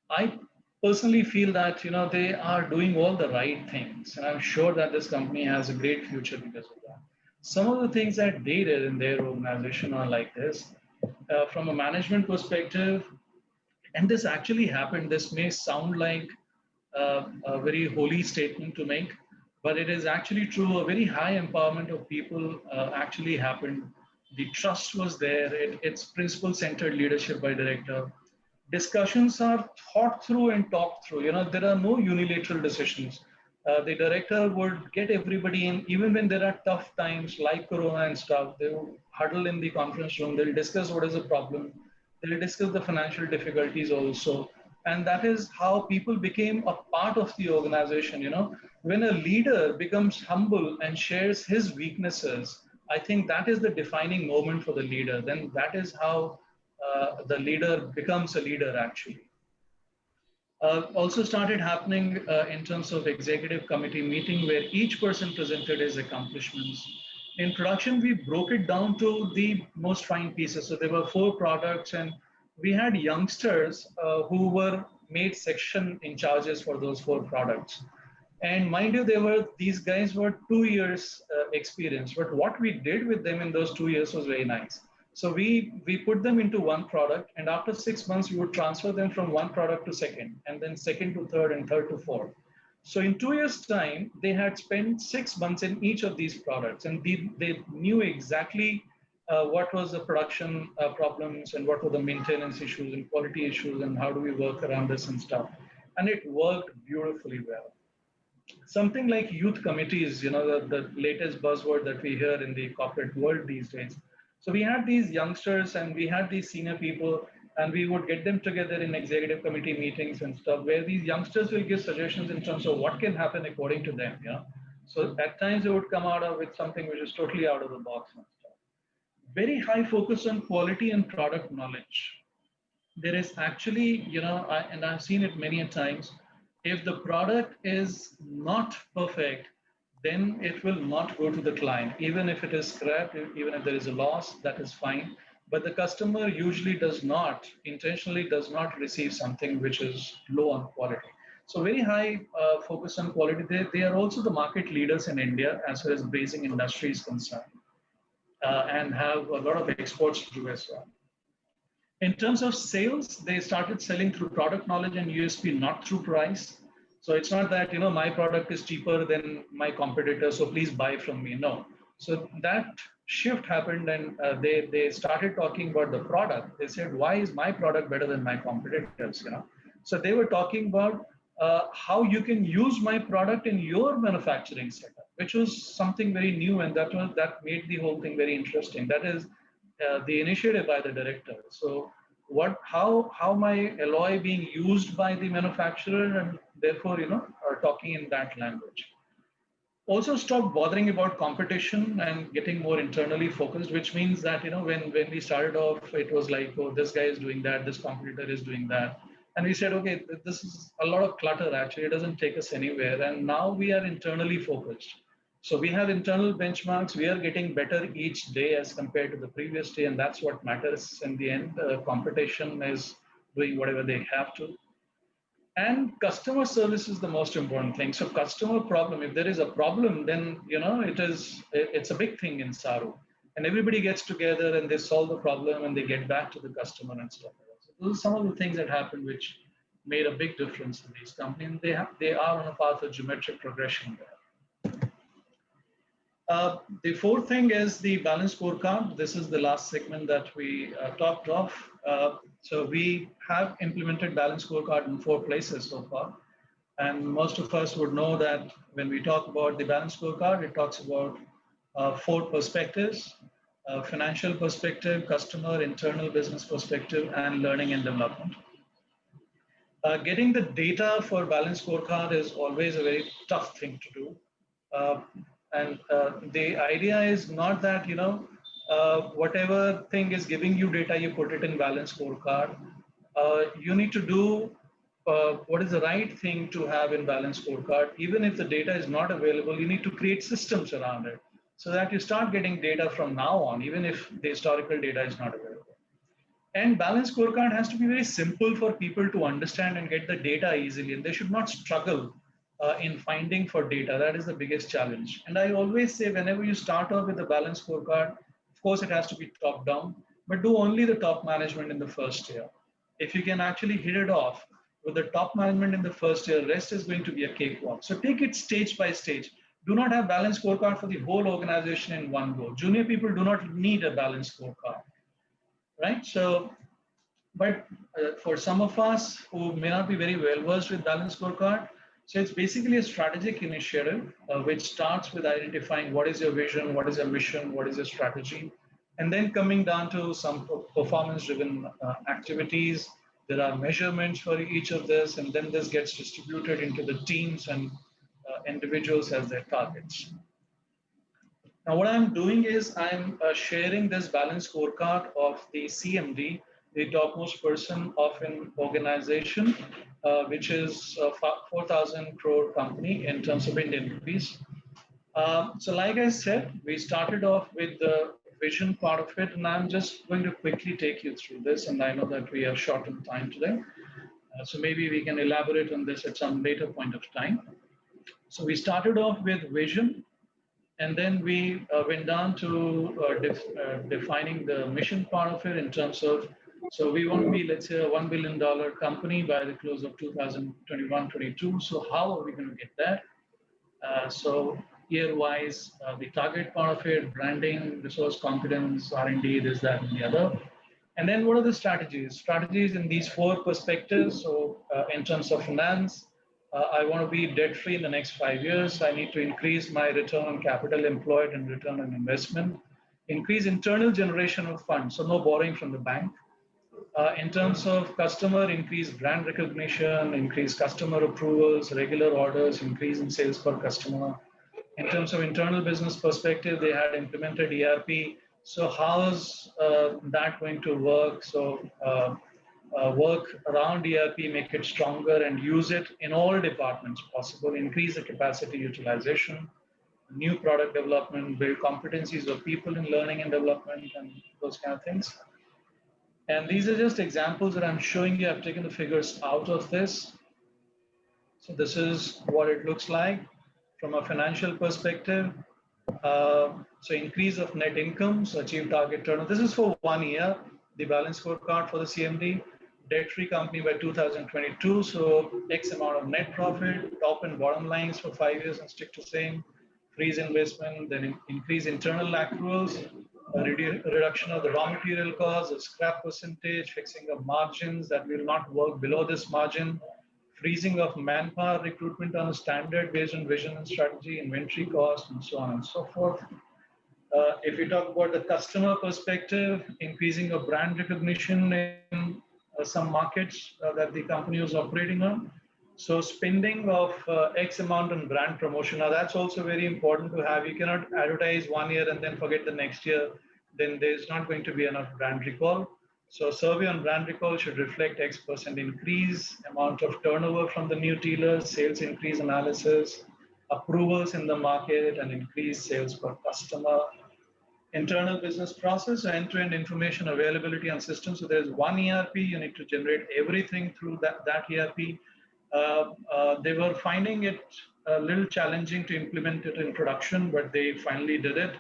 I personally feel that, they are doing all the right things. And I'm sure that this company has a great future because of that. Some of the things that they did in their organization are like this. From a management perspective, and this actually happened. This may sound like a very holy statement to make, but it is actually true. A very high empowerment of people actually happened. The trust was there. It's principle centered leadership by director. Discussions are thought through and talked through. There are no unilateral decisions. The director would get everybody in, even when there are tough times like Corona and stuff. They will huddle in the conference room. They'll discuss what is the problem. They'll discuss the financial difficulties also. And that is how people became a part of the organization. When a leader becomes humble and shares his weaknesses, I think that is the defining moment for the leader. Then that is how the leader becomes a leader actually. Also started happening in terms of executive committee meeting where each person presented his accomplishments. In production, we broke it down to the most fine pieces. So there were 4 products, and we had youngsters who were made section in charges for those 4 products. And mind you, these guys were 2 years experience. But what we did with them in those 2 years was very nice. So we put them into one product, and after 6 months, we would transfer them from one product to second, and then second to third, and third to fourth. So in 2 years' time, they had spent 6 months in each of these products, and they knew exactly what was the production problems and what were the maintenance issues and quality issues, and how do we work around this and stuff. And it worked beautifully well. Something like youth committees, the latest buzzword that we hear in the corporate world these days. So we had these youngsters and we had these senior people, and we would get them together in executive committee meetings and stuff where these youngsters will give suggestions in terms of what can happen according to them. So at times they would come out of with something which is totally out of the box and stuff. Very high focus on quality and product knowledge. There is actually, and I've seen it many a times, if the product is not perfect, then it will not go to the client. Even if it is scrapped, even if there is a loss, that is fine. But the customer usually intentionally does not receive something which is low on quality. So very high focus on quality. They are also the market leaders in India as far as brazing industry is concerned, and have a lot of exports to do as well. In terms of sales, they started selling through product knowledge and USP, not through price. So it's not that, my product is cheaper than my competitor, so please buy from me. No. So that shift happened, and they started talking about the product. They said, why is my product better than my competitors? So they were talking about how you can use my product in your manufacturing setup, which was something very new, and that made the whole thing very interesting. That is the initiative by the director. So how my alloy being used by the manufacturer, and therefore are talking in that language. Also stop bothering about competition and getting more internally focused, which means that when we started off, it was like, oh, this guy is doing that, this competitor is doing that, and we said, okay, this is a lot of clutter. Actually, it doesn't take us anywhere, and now we are internally focused. So we have internal benchmarks. We are getting better each day as compared to the previous day, and that's what matters in the end. Competition is doing whatever they have to, and customer service is the most important thing. So customer problem, if there is a problem, then it's a big thing in Saru, and everybody gets together and they solve the problem and they get back to the customer and stuff like that. So those are some of the things that happened which made a big difference in these companies. They are on a path of geometric progression there. The fourth thing is the balance scorecard. This is the last segment that we talked of. So we have implemented balance scorecard in 4 places so far. And most of us would know that when we talk about the balance scorecard, it talks about 4 perspectives: financial perspective, customer, internal business perspective, and learning and development. Getting the data for balance scorecard is always a very tough thing to do. Uh, and the idea is not that, whatever thing is giving you data, you put it in balance scorecard. You need to do what is the right thing to have in balance scorecard. Even if the data is not available, you need to create systems around it so that you start getting data from now on, even if the historical data is not available. And balance scorecard has to be very simple for people to understand and get the data easily, and they should not struggle in finding for data. That is the biggest challenge. And I always say, whenever you start off with a balance scorecard, of course, it has to be top down, but do only the top management in the first year. If you can actually hit it off with the top management in the first year, rest is going to be a cakewalk. So take it stage by stage. Do not have balance scorecard for the whole organization in one go. Junior people do not need a balance scorecard, right? So, but for some of us who may not be very well versed with balanced scorecard, so it's basically a strategic initiative which starts with identifying what is your vision, what is your mission, what is your strategy, and then coming down to some performance-driven activities. There are measurements for each of this, and then this gets distributed into the teams and individuals as their targets. Now, what I'm doing is I'm sharing this balance scorecard of the CMD, the topmost person of an organization, which is a 4,000 crore company in terms of Indian rupees. So like I said, we started off with the vision part of it, and I'm just going to quickly take you through this, and I know that we are short on time today. So maybe we can elaborate on this at some later point of time. So we started off with vision, and then we went down to defining the mission part of it in terms of, so we want to be, let's say, a $1 billion company by the close of 2021-22. So how are we going to get there? So year-wise, the target part of it, branding, resource competence, R&D, this, that, and the other. And then what are the strategies? Strategies in these 4 perspectives. So in terms of finance, I want to be debt-free in the next 5 years. I need to increase my return on capital employed and return on investment. Increase internal generation of funds, so no borrowing from the bank. In terms of customer, increase brand recognition, increase customer approvals, regular orders, increase in sales per customer. In terms of internal business perspective, they had implemented ERP. So how's that going to work? So work around ERP, make it stronger and use it in all departments possible, increase the capacity utilization, new product development, build competencies of people in learning and development, and those kind of things. And these are just examples that I'm showing you. I've taken the figures out of this. So this is what it looks like from a financial perspective. So increase of net income, so achieve target turnover. This is for 1 year. the balance scorecard for the CMD. Debt-free company by 2022, so X amount of net profit, top and bottom lines for 5 years and stick to same. Freeze investment, then increase internal accruals, reduction of the raw material costs, the scrap percentage, fixing of margins that will not work below this margin, freezing of manpower recruitment on a standard based on vision and strategy, inventory cost, and so on and so forth. If we talk about the customer perspective, increasing of brand recognition in some markets that the company was operating on. So spending of X amount on brand promotion. Now that's also very important to have. You cannot advertise 1 year and then forget the next year. Then there's not going to be enough brand recall. So survey on brand recall should reflect X% increase, amount of turnover from the new dealers, sales increase analysis, approvals in the market, and increased sales per customer. Internal business process, end-to-end information availability on systems. So there's one ERP, you need to generate everything through that ERP. They were finding it a little challenging to implement it in production, but they finally did it.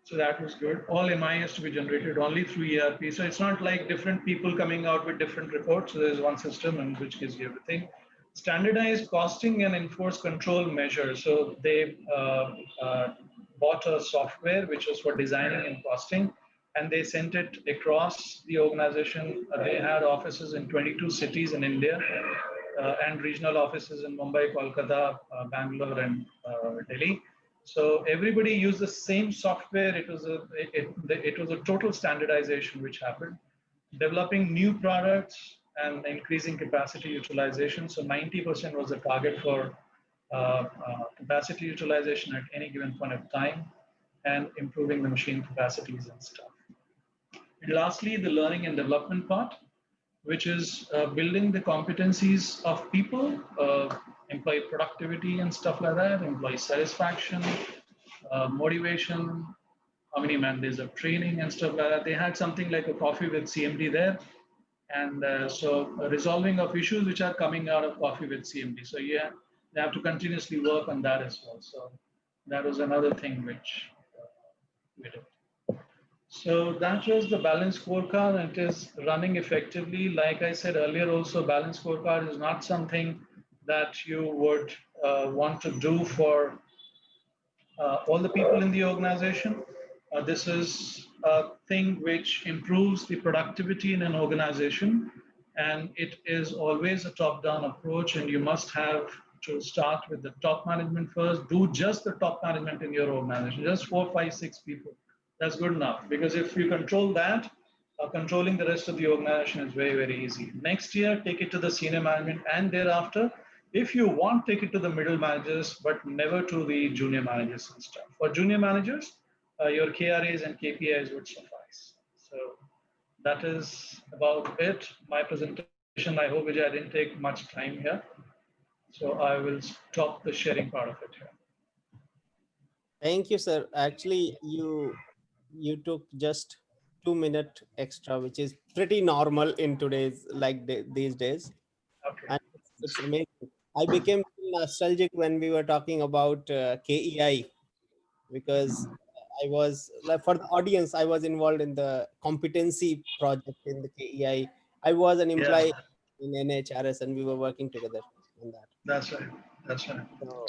So that was good. All MI has to be generated only through ERP. So it's not like different people coming out with different reports. So there's one system and which gives you everything. Standardized costing and enforce control measures. So they bought a software which was for designing and costing, and they sent it across the organization. They had offices in 22 cities in India and regional offices in Mumbai, Kolkata, Bangalore, and Delhi. So everybody used the same software. It was a total standardization which happened. Developing new products and increasing capacity utilization. So 90% was the target for capacity utilization at any given point of time, and improving the machine capacities and stuff. And lastly, the learning and development part, which is building the competencies of people, employee productivity and stuff like that, employee satisfaction, motivation, how many man days of training and stuff like that. They had something like a coffee with CMD there. And so resolving of issues which are coming out of coffee with CMD. So yeah, they have to continuously work on that as well. So that was another thing which we did. So that was the balance scorecard, and it is running effectively. Like I said earlier, also balance scorecard is not something that you would want to do for all the people in the organization. This is a thing which improves the productivity in an organization, and it is always a top-down approach, and you must have to start with the top management first. Do just the top management in your organization, just 4, 5, 6 people. That's good enough, because if you control that, controlling the rest of the organization is very, very easy. Next year, take it to the senior management, and thereafter, if you want, take it to the middle managers, but never to the junior managers and stuff. For junior managers, your KRAs and KPIs would suffice. So that is about it. My presentation, I hope, Vijay, I didn't take much time here. So I will stop the sharing part of it here. Thank you, sir. Actually, you took just 2 minutes extra, which is pretty normal in today's these days. Okay. And it's amazing. I became nostalgic when we were talking about KEI, because I was, like, for the audience, I was involved in the competency project in the KEI. I was an Yeah, employee in NHRS, and we were working together on that. that's right. That's right. So,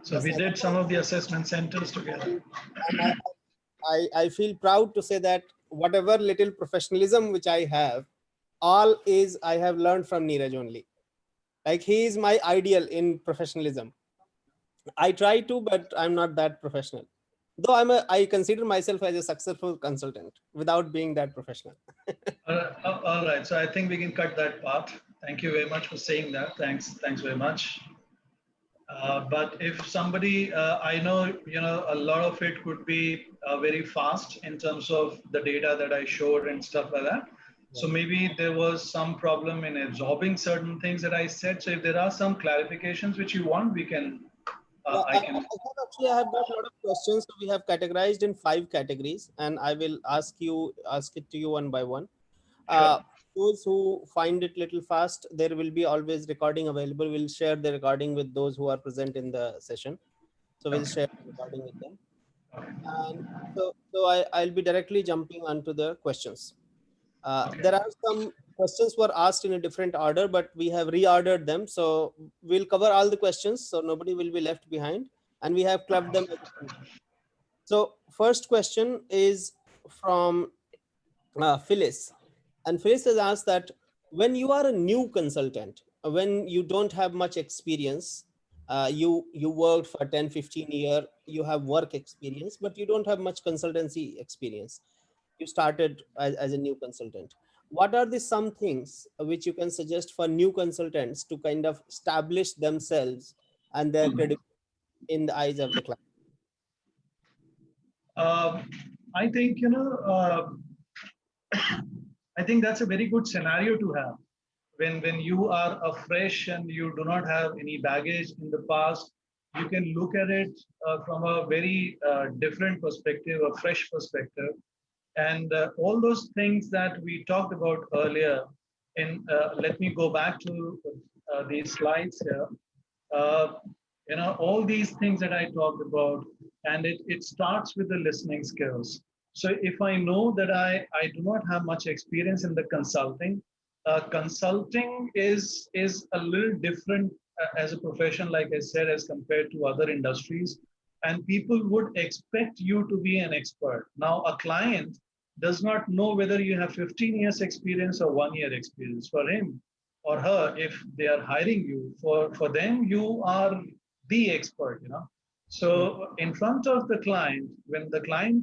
So yes, we did some of the assessment centers together. and I feel proud to say that whatever little professionalism which I have, all is I have learned from Neeraj only. Like, he is my ideal in professionalism. I try to, but I'm not that professional. Though I consider myself as a successful consultant without being that professional. All right. So I think we can cut that part. Thank you very much for saying that. Thanks very much. But if somebody, I know, a lot of it could be very fast in terms of the data that I showed and stuff like that. So maybe there was some problem in absorbing certain things that I said. So if there are some clarifications which you want, we can, I can. Actually, I have got a lot of questions. So we have categorized in 5 categories, and I will ask it to you one by one. Sure. Those who find it little fast, there will be always recording available. We'll share the recording with those who are present in the session. So we'll share the recording with them. Okay. And so I'll be directly jumping onto the questions. Okay. There are some questions were asked in a different order, but we have reordered them. So we'll cover all the questions, so nobody will be left behind, and we have clubbed them. So first question is from Phyllis, and Phyllis has asked that when you are a new consultant, when you don't have much experience, you worked for 10, 15 years, you have work experience, but you don't have much consultancy experience. You started as a new consultant. What are the some things which you can suggest for new consultants to kind of establish themselves and their credibility in the eyes of the client? Um, I think, I think that's a very good scenario to have when you are a fresh and you do not have any baggage in the past. You can look at it from a very different perspective, a fresh perspective, and all those things that we talked about earlier. And let me go back to these slides here. uh, all these things that I talked about, and it starts with the listening skills. So if I know that I do not have much experience in the consulting, consulting is a little different as a profession, like I said, as compared to other industries, and people would expect you to be an expert. Now a client does not know whether you have 15 years experience or 1 year experience. For him or her, if they are hiring you, for them you are the expert. So in front of the client, when the client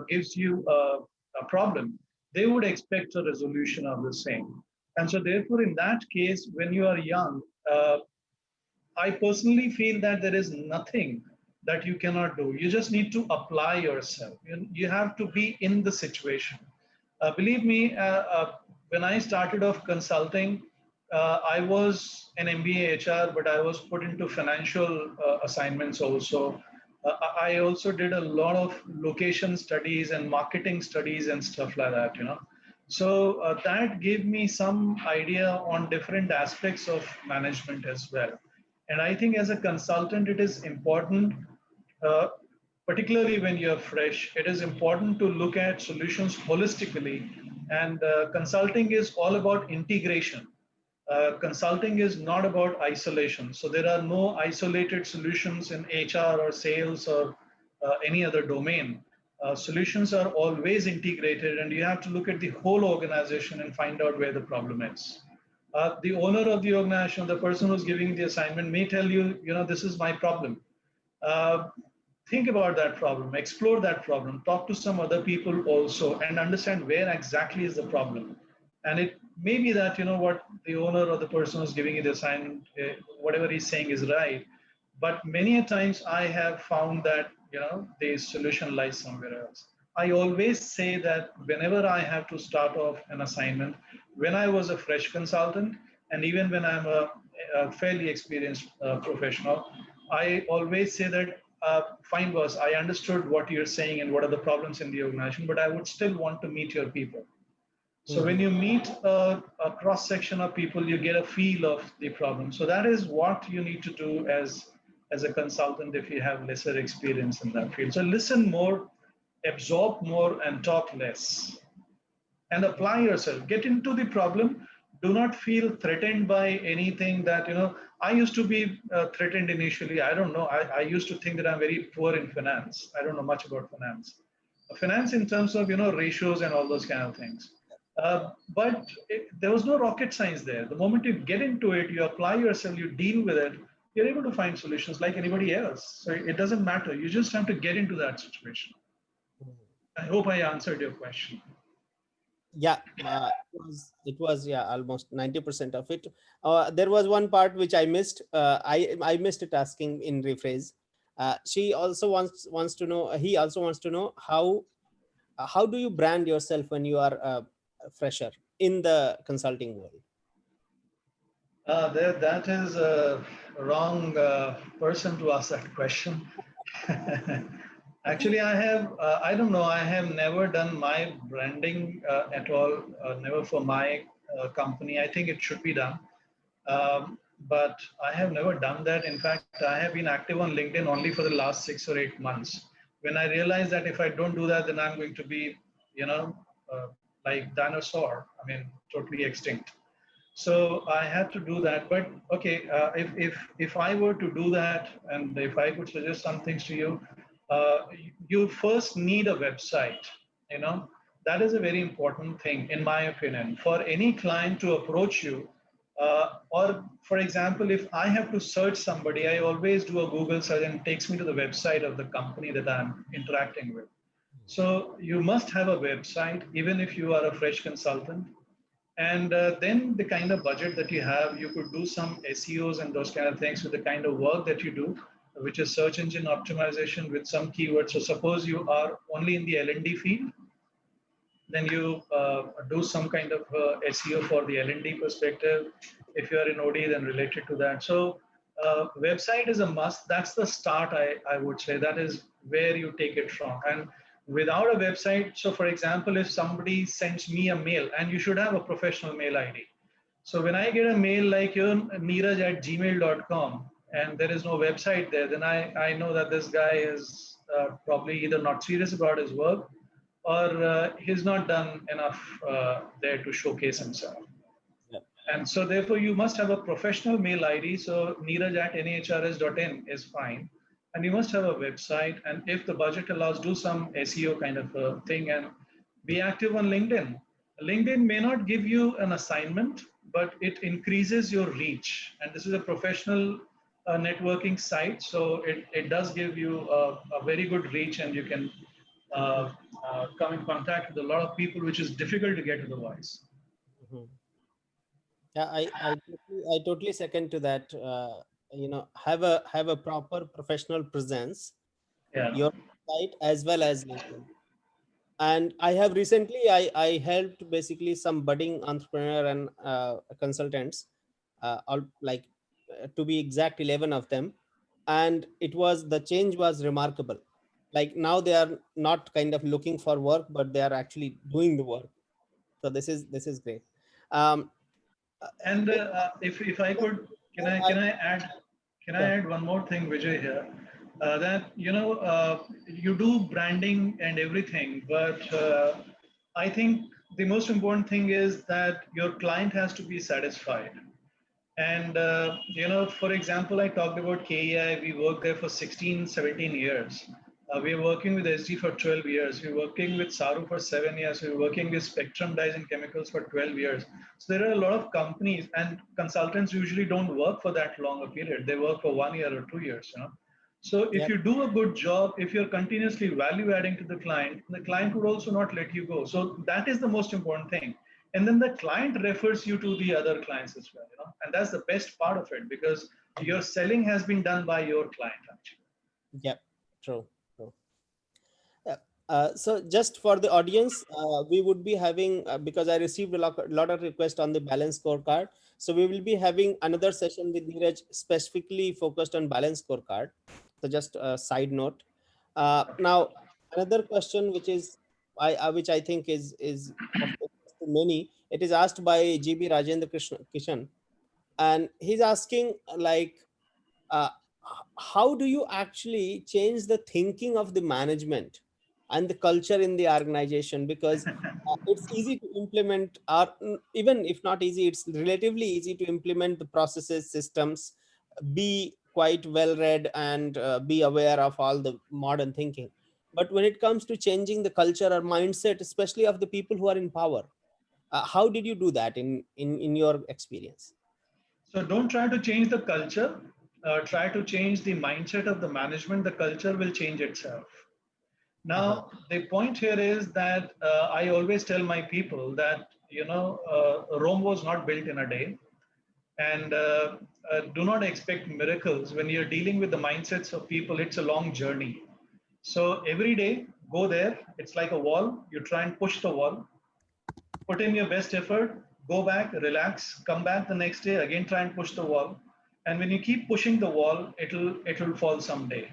gives you a problem, they would expect a resolution of the same. And so therefore in that case, when you are young, I personally feel that there is nothing that you cannot do. You just need to apply yourself. You have to be in the situation. Believe me, when I started off consulting, I was an MBA HR, but I was put into financial assignments also. I also did a lot of location studies and marketing studies and stuff like that. So that gave me some idea on different aspects of management as well. And I think as a consultant, it is important, uh, particularly when you're fresh, it is important to look at solutions holistically. And consulting is all about integration. Consulting is not about isolation. So there are no isolated solutions in HR or sales or any other domain. Solutions are always integrated, and you have to look at the whole organization and find out where the problem is. The owner of the organization, the person who's giving the assignment, may tell you, this is my problem. Uh, think about that problem, explore that problem, talk to some other people also, and understand where exactly is the problem. And it may be that, what the owner or the person who's giving you the assignment, whatever he's saying is right. But many a times I have found that, the solution lies somewhere else. I always say that whenever I have to start off an assignment, when I was a fresh consultant, and even when I'm a fairly experienced professional, I always say that, fine, boss, I understood what you're saying and what are the problems in the organization, but I would still want to meet your people. So when Mhm. you meet a cross section of people, you get a feel of the problem. So that is what you need to do as a consultant if you have lesser experience in that field. So listen more, absorb more, and talk less, and apply yourself. Get into the problem. Do not feel threatened by anything that, I used to be threatened initially. I don't know. I used to think that I'm very poor in finance. I don't know much about finance. Finance in terms of, ratios and all those kind of things. But there was no rocket science there. The moment you get into it, you apply yourself, you deal with it, you're able to find solutions like anybody else. So it doesn't matter. You just have to get into that situation. I hope I answered your question. Yeah, it was yeah, almost 90% of it. There was one part which I missed. I missed it asking in rephrase. She also wants to know. He also wants to know how do you brand yourself when you are a fresher in the consulting world? That is a wrong person to ask that question. Actually, I don't know, I have never done my branding at all, never for my company. I think it should be done. But I have never done that. In fact, I have been active on LinkedIn only for the last 6 or 8 months. When I realized that if I don't do that, then I'm going to be, you know, uh, like dinosaur. I mean, totally extinct. So I had to do that. But okay, if I were to do that, and if I could suggest some things to you, you first need a website. You know, that is a very important thing, in my opinion, for any client to approach you. Or for example, if I have to search somebody, I always do a Google search and it takes me to the website of the company that I'm interacting with. So you must have a website, even if you are a fresh consultant. And then the kind of budget that you have, you could do some SEOs and those kind of things with the kind of work that you do, which is search engine optimization with some keywords. So suppose you are only in the L&D field, then you do some kind of SEO for the L&D perspective. If you are in OD, then related to that. So website is a must. That's the start, I would say. That is where you take it from. And without a website, so for example, if somebody sends me a mail, and you should have a professional mail ID. So when I get a mail like Neeraj at gmail.com, and there is no website there, then I know that this guy is probably either not serious about his work, or he's not done enough there to showcase himself. Yeah. And so therefore you must have a professional mail ID. So Neeraj at nhrs.in is fine. And you must have a website. And if the budget allows, do some SEO kind of a thing and be active on LinkedIn. LinkedIn may not give you an assignment, but it increases your reach. And this is a professional networking site. So it does give you a very good reach, and you can uh, come in contact with a lot of people, which is difficult to get otherwise. Mhm. Yeah, I totally second to that. Have a proper professional presence, Yeah. your site as well as LinkedIn. And I have recently I helped basically some budding entrepreneur and consultants, all like to be exact 11 of them, and the change was remarkable. Like now they are not kind of looking for work, but they are actually doing the work. So this is great. Um, uh, And it, if I could, I, can I sure. add one more thing, Vijay here? That you do branding and everything, but I think the most important thing is that your client has to be satisfied. And, for example, I talked about KEI. We worked there for 16, 17 years. We are working with SD for 12 years. We're working with Saru for 7 years. We're working with Spectrum Dyes and Chemicals for 12 years. So there are a lot of companies, and consultants usually don't work for that long a period. They work for 1 year or 2 years. So if Yep. you do a good job, if you're continuously value adding to the client would also not let you go. So that is the most important thing. And then the client refers you to the other clients as well. And that's the best part of it, because your selling has been done by your client actually. Yep. True. True. Yeah. So just for the audience, we would be having, because I received a lot of requests on the balance scorecard. So we will be having another session with Neeraj specifically focused on balance scorecard. So just a side note. Now another question, which I think is of interest to many. It is asked by GB Rajendra Kishan, and he's asking like, uh, how do you actually change the thinking of the management and the culture in the organization? Because it's easy to implement, or even if not easy, it's relatively easy to implement the processes, systems, be quite well read, and be aware of all the modern thinking. But when it comes to changing the culture or mindset, especially of the people who are in power, how did you do that in your experience? So don't try to change the culture. Try to change the mindset of the management. The culture will change itself. Uh-huh. Now, the point here is that I always tell my people that, Rome was not built in a day. And do not expect miracles. When you're dealing with the mindsets of people, it's a long journey. So every day, go there. It's like a wall. You try and push the wall, put in your best effort, go back, relax, come back the next day, again try and push the wall. And when you keep pushing the wall, it'll fall someday.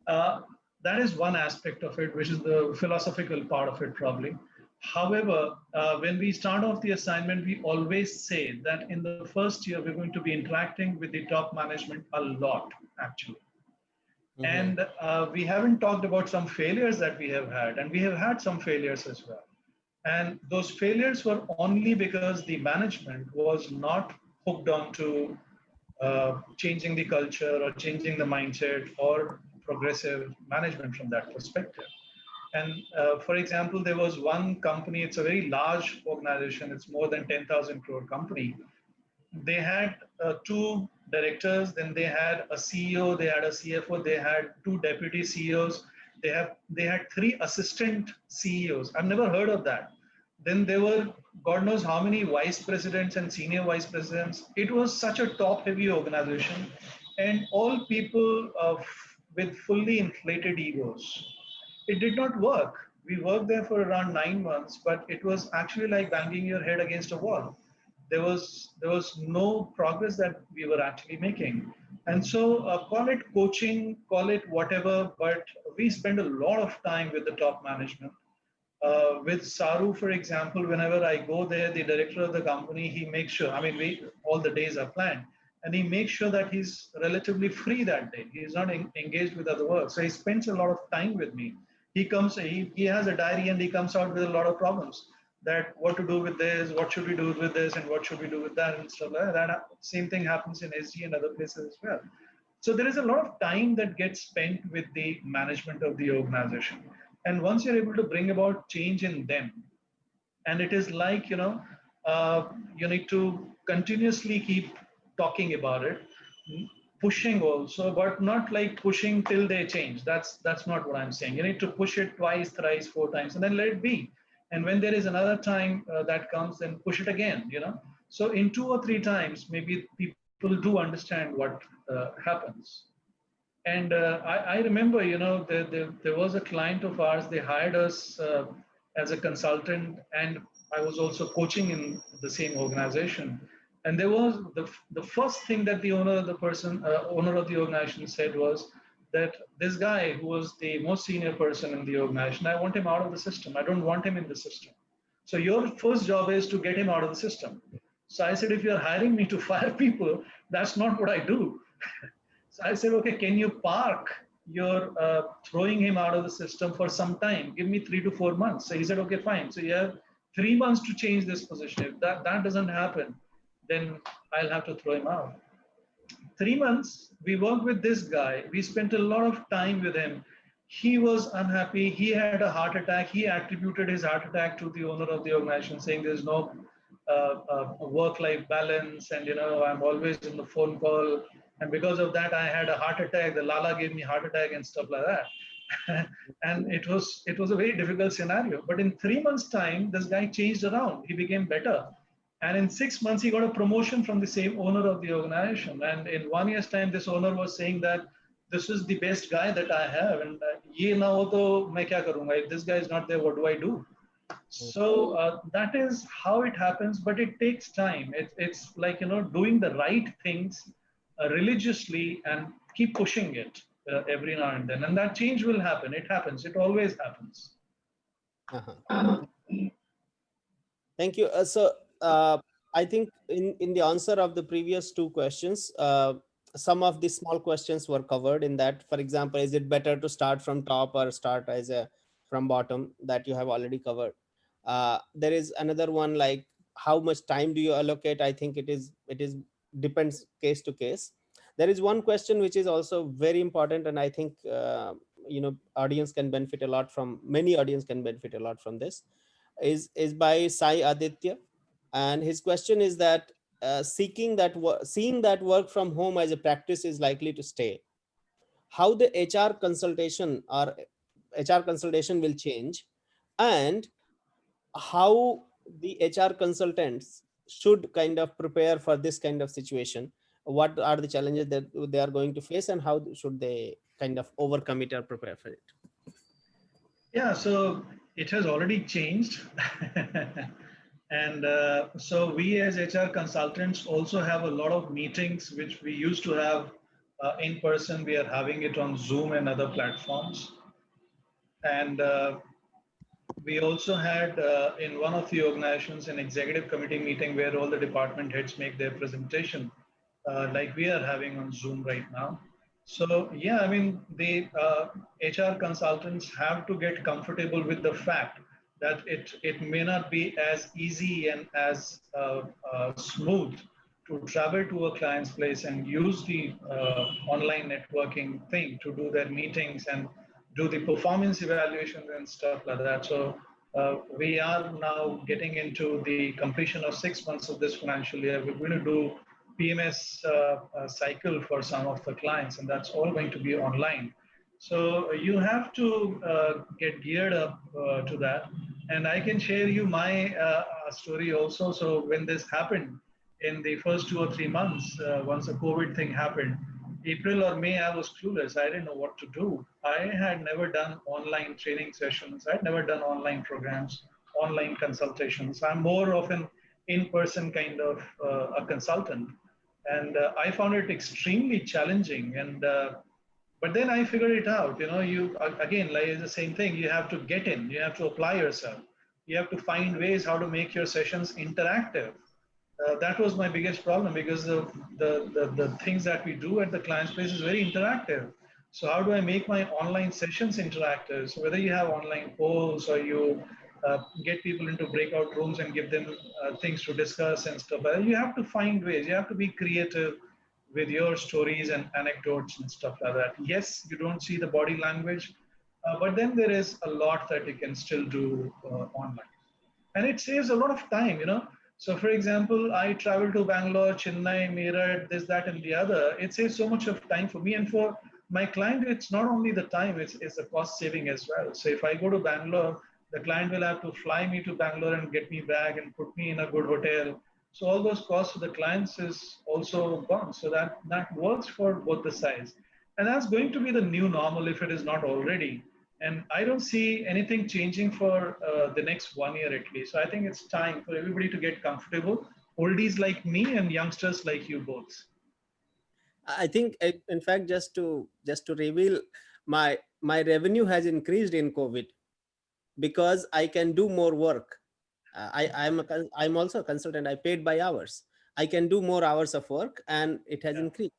Uh, that is one aspect of it, which is the philosophical part of it, probably. However, when we start off the assignment, we always say that in the first year, we're going to be interacting with the top management a lot, actually. Mm-hmm. And we haven't talked about some failures that we have had, and we have had some failures as well. And those failures were only because the management was not hooked on to changing the culture or changing the mindset or progressive management from that perspective. And for example, there was one company, it's a very large organization, it's more than 10,000 crore company. They had two directors, then they had a CEO, they had a CFO, they had two deputy CEOs, they had three assistant CEOs. I've never heard of that. Then there were God knows how many vice presidents and senior vice presidents. It was such a top heavy organization, and all people with fully inflated egos. It did not work. We worked there for around 9 months, but it was actually like banging your head against a wall. There was no progress that we were actually making. And so call it coaching, call it whatever, but we spend a lot of time with the top management. With Saru, for example, whenever I go there, the director of the company, he makes sure, I mean, all the days are planned, and he makes sure that he's relatively free that day. He's not engaged with other work. So he spends a lot of time with me. He has a diary and he comes out with a lot of problems that what to do with this, what should we do with this, and what should we do with that, and stuff like that. Same thing happens in SG and other places as well. So there is a lot of time that gets spent with the management of the organization. And once you're able to bring about change in them, and it is like, you need to continuously keep talking about it, pushing also, but not like pushing till they change. That's not what I'm saying. You need to push it twice, thrice, four times, and then let it be. And when there is another time that comes, then push it again. So in two or three times, maybe people do understand what happens. And I remember, there was a client of ours, they hired us as a consultant, and I was also coaching in the same organization. And there was the first thing that the owner of the organization said was that this guy who was the most senior person in the organization, I want him out of the system. I don't want him in the system. So your first job is to get him out of the system. So I said, if you're hiring me to fire people, that's not what I do. So I said, okay, can you park your throwing him out of the system for some time? Give me 3 to 4 months. So he said, okay, fine. So you have 3 months to change this position. If that doesn't happen, then I'll have to throw him out. 3 months, we worked with this guy. We spent a lot of time with him. He was unhappy. He had a heart attack. He attributed his heart attack to the owner of the organization, saying there's no work-life balance, and I'm always in the phone call, and because of that, I had a heart attack. The Lala gave me heart attack and stuff like that. And it was a very difficult scenario. But in 3 months' time, this guy changed around. He became better. And in 6 months, he got a promotion from the same owner of the organization. And in 1 year's time, this owner was saying that this is the best guy that I have. And ye na ho to main kya karunga? If this guy is not there, what do I do? So that is how it happens, but it takes time. It's like, doing the right things religiously and keep pushing it every now and then. And that change will happen. It happens. It always happens. Uh-huh. Thank you. I think in the answer of the previous two questions, some of the small questions were covered in that. For example, is it better to start from top or start as a from bottom? That you have already covered. There is another one like how much time do you allocate? I think it is depends case to case. There is one question which is also very important, and I think audience can benefit a lot from. Many audience can benefit a lot from this is by Sai Aditya, and his question is that seeing that work from home as a practice is likely to stay. How the HR consultation will change, and how the HR consultants should kind of prepare for this kind of situation. What are the challenges that they are going to face, and how should they kind of overcome it or prepare for it? Yeah, so it has already changed. And so we as HR consultants also have a lot of meetings which we used to have in person. We are having it on Zoom and other platforms. And we also had in one of the organizations an executive committee meeting where all the department heads make their presentation, like we are having on Zoom right now. So yeah, I mean the HR consultants have to get comfortable with the fact that it may not be as easy and as smooth to travel to a client's place and use the online networking thing to do their meetings and do the performance evaluations and stuff like that. So we are now getting into the completion of 6 months of this financial year. We're going to do PMS cycle for some of the clients, and that's all going to be online. So you have to get geared up to that. And I can share you my story also. So when this happened in the first 2 or 3 months, once the COVID thing happened, April or May, I was clueless. I didn't know what to do. I had never done online training sessions. I'd never done online programs, online consultations. I'm more of an in-person kind of a consultant. And I found it extremely challenging. And but then I figured it out. You know, you again, like it's the same thing. You have to get in. You have to apply yourself. You have to find ways how to make your sessions interactive. That was my biggest problem because the things that we do at the client's place is very interactive. So how do I make my online sessions interactive? So whether you have online polls or you get people into breakout rooms and give them things to discuss and stuff, you have to find ways. You have to be creative with your stories and anecdotes and stuff like that. Yes, you don't see the body language, but then there is a lot that you can still do online, and it saves a lot of time, you know. So for example, I travel to Bangalore, Chennai, Meerut, this, that, and the other. It saves so much of time for me, and for my client it's not only the time, it's the cost saving as well. So if I go to Bangalore, the client will have to fly me to Bangalore and get me back and put me in a good hotel. So all those costs to the clients is also gone. So that works for both the sides, and that's going to be the new normal if it is not already. And I don't see anything changing for the next 1 year at least. So I think it's time for everybody to get comfortable, oldies like me and youngsters like you both. I think, in fact, just to reveal, my revenue has increased in COVID because I can do more work. I'm also a consultant. I paid by hours. I can do more hours of work, and it has Yeah, increased.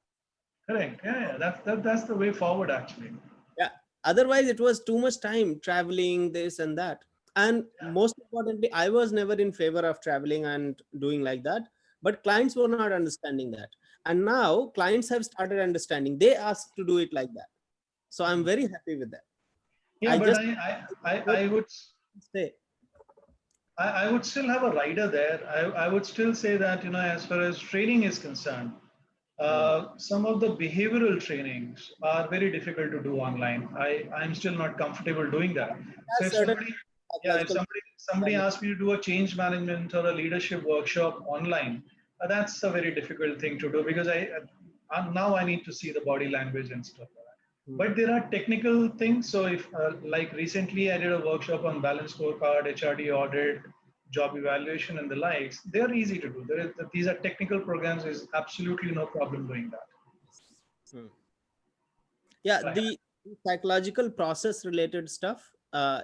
correct. Yeah. That's the way forward actually. Yeah. Otherwise, it was too much time traveling, this and that. And Yeah. most importantly, I was never in favor of traveling and doing like that. But clients were not understanding that. And now clients have started understanding. They asked to do it like that. So I'm very happy with that. Yeah, I but just I would say, I would still have a rider there. I would still say that, you know, as far as training is concerned, mm, some of the behavioral trainings are very difficult to do online. I'm still not comfortable doing that. So there are if certain somebody, yeah, if psychological somebody asks me to do a change management or a leadership workshop online, that's a very difficult thing to do because now I need to see the body language and stuff like that. mm, But there are technical things. So if like recently I did a workshop on balanced scorecard, HRD audit, job evaluation, and the likes, they are easy to do. These are technical programs. Is absolutely no problem doing that. mm. Yeah, Right. the psychological process related stuff,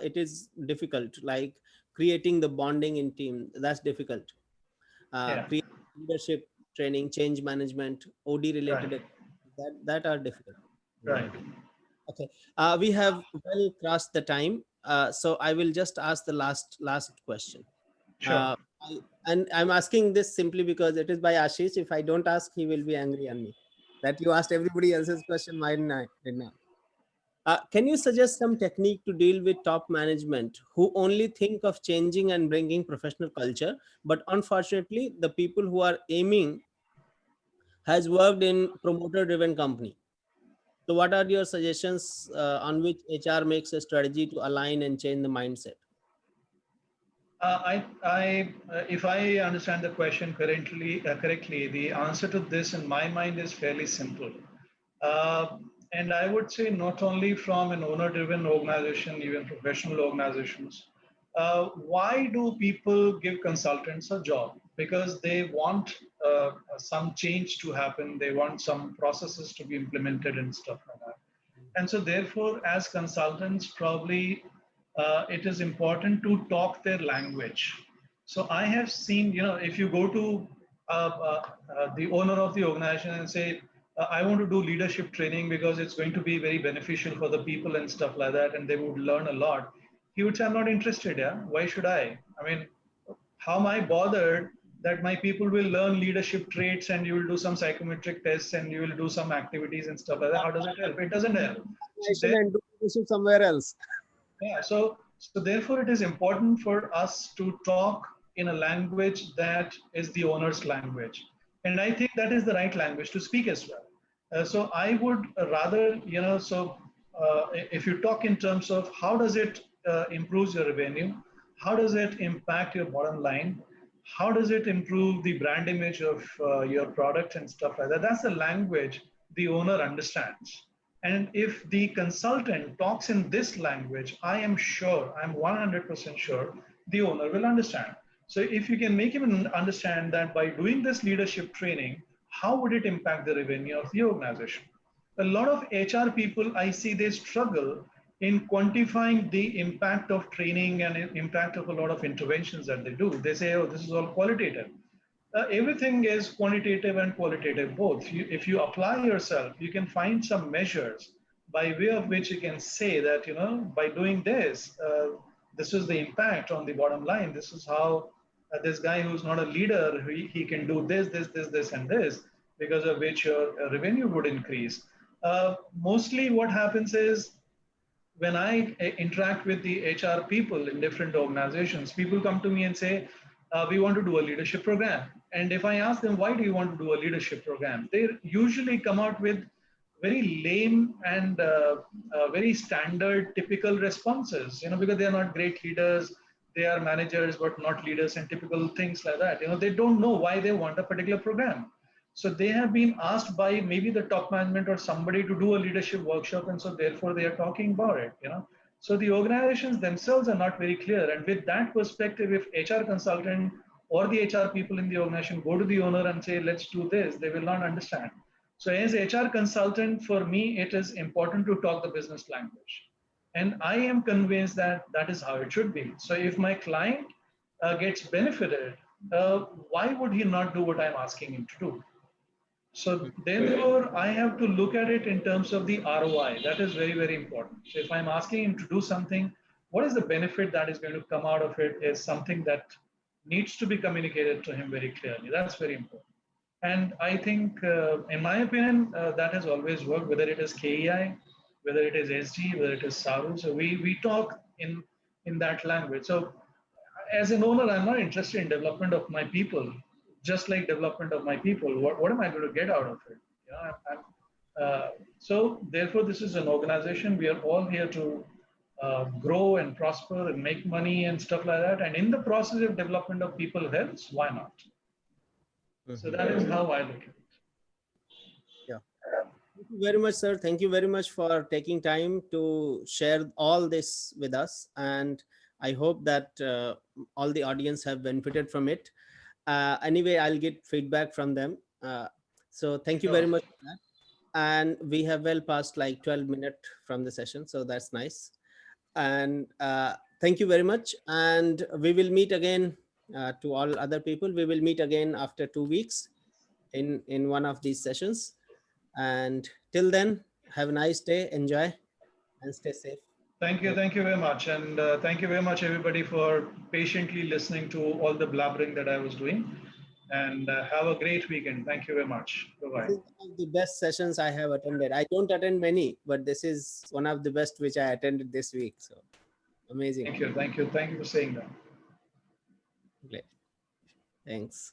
it is difficult, like creating the bonding in team. That's difficult. Yeah. Create leadership training, change management, OD Right. related, that are difficult. Right. Okay, we have well crossed the time, so I will just ask the last question. Sure. uh, and I'm asking this simply because it is by Ashish. If I don't ask, he will be angry on me that you asked everybody else's question, why did not. Can you suggest some technique to deal with top management who only think of changing and bringing professional culture, but unfortunately, the people who are aiming has worked in promoter-driven company? So, what are your suggestions on which HR makes a strategy to align and change the mindset? If I understand the question correctly, the answer to this in my mind is fairly simple. Uh, and I would say not only from an owner-driven organization, even professional organizations. Why do people give consultants a job? Because they want some change to happen. They want some processes to be implemented and stuff like that. And so, therefore, as consultants, probably it is important to talk their language. So, I have seen, you know, if you go to the owner of the organization and say, I want to do leadership training because it's going to be very beneficial for the people and stuff like that, and they would learn a lot. he would say, I'm not interested. Yeah, why should I? I mean, how am I bothered that my people will learn leadership traits and you will do some psychometric tests and you will do some activities and stuff like that? How does it help? It doesn't help. So there, And do leadership somewhere else. yeah, so therefore it is important for us to talk in a language that is the owner's language. And I think that is the right language to speak as well. So I would rather, if you talk in terms of how does it improve your revenue, how does it impact your bottom line, how does it improve the brand image of your product and stuff like that, that's the language the owner understands. And if the consultant talks in this language, I am sure, I'm 100% sure the owner will understand. So if you can make him understand that by doing this leadership training, how would it impact the revenue of the organization? A lot of HR people, I see they struggle in quantifying the impact of training and impact of a lot of interventions that they do. They say, oh, this is all qualitative. Everything is quantitative and qualitative both. If you apply yourself, you can find some measures by way of which you can say that, by doing this, this is the impact on the bottom line. This is how this guy who's not a leader, he can do this, and this, because of which your revenue would increase. Mostly what happens is when I interact with the HR people in different organizations, people come to me and say, we want to do a leadership program. And if I ask them, why do you want to do a leadership program? They usually come out with very lame and very standard, typical responses, because they are not great leaders. They are managers, but not leaders, and typical things like that. They don't know why they want a particular program. So they have been asked by maybe the top management or somebody to do a leadership workshop, and so therefore they are talking about it. So the organizations themselves are not very clear. And with that perspective, if HR consultant or the HR people in the organization go to the owner and say, let's do this, they will not understand. So as HR consultant, for me, it is important to talk the business language. And I am convinced that that is how it should be. So if my client gets benefited, why would he not do what I'm asking him to do? So therefore, I have to look at it in terms of the ROI. That is very, very important. So if I'm asking him to do something, what is the benefit that is going to come out of it is something that needs to be communicated to him very clearly. That's very important. And I think, in my opinion, that has always worked, whether it is KEI, whether it is SG, whether it is SARU. So we talk in that language. So as an owner, I'm not interested in development of my people, just like development of my people. What am I going to get out of it? So therefore, this is an organization. We are all here to grow and prosper and make money and stuff like that. And in the process of development of people helps, why not? So that is how I look at it. Yeah. Thank you very much, sir. Thank you very much for taking time to share all this with us. And I hope that all the audience have benefited from it. Anyway, I'll get feedback from them. So thank you very Sure. much for that. And we have well past like 12 minutes from the session. So that's nice. And thank you very much. And we will meet again to all other people. We will meet again after 2 weeks in one of these sessions. And till then, have a nice day, enjoy, and stay safe. Thank you very much. And thank you very much, everybody, for patiently listening to all the blabbering that I was doing. And have a great weekend. Thank you very much. This Bye-bye. is one of the best sessions I have attended. I don't attend many, but this is one of the best which I attended this week. So amazing. Thank you. Thank you. Thank you for saying that. Great. Thanks.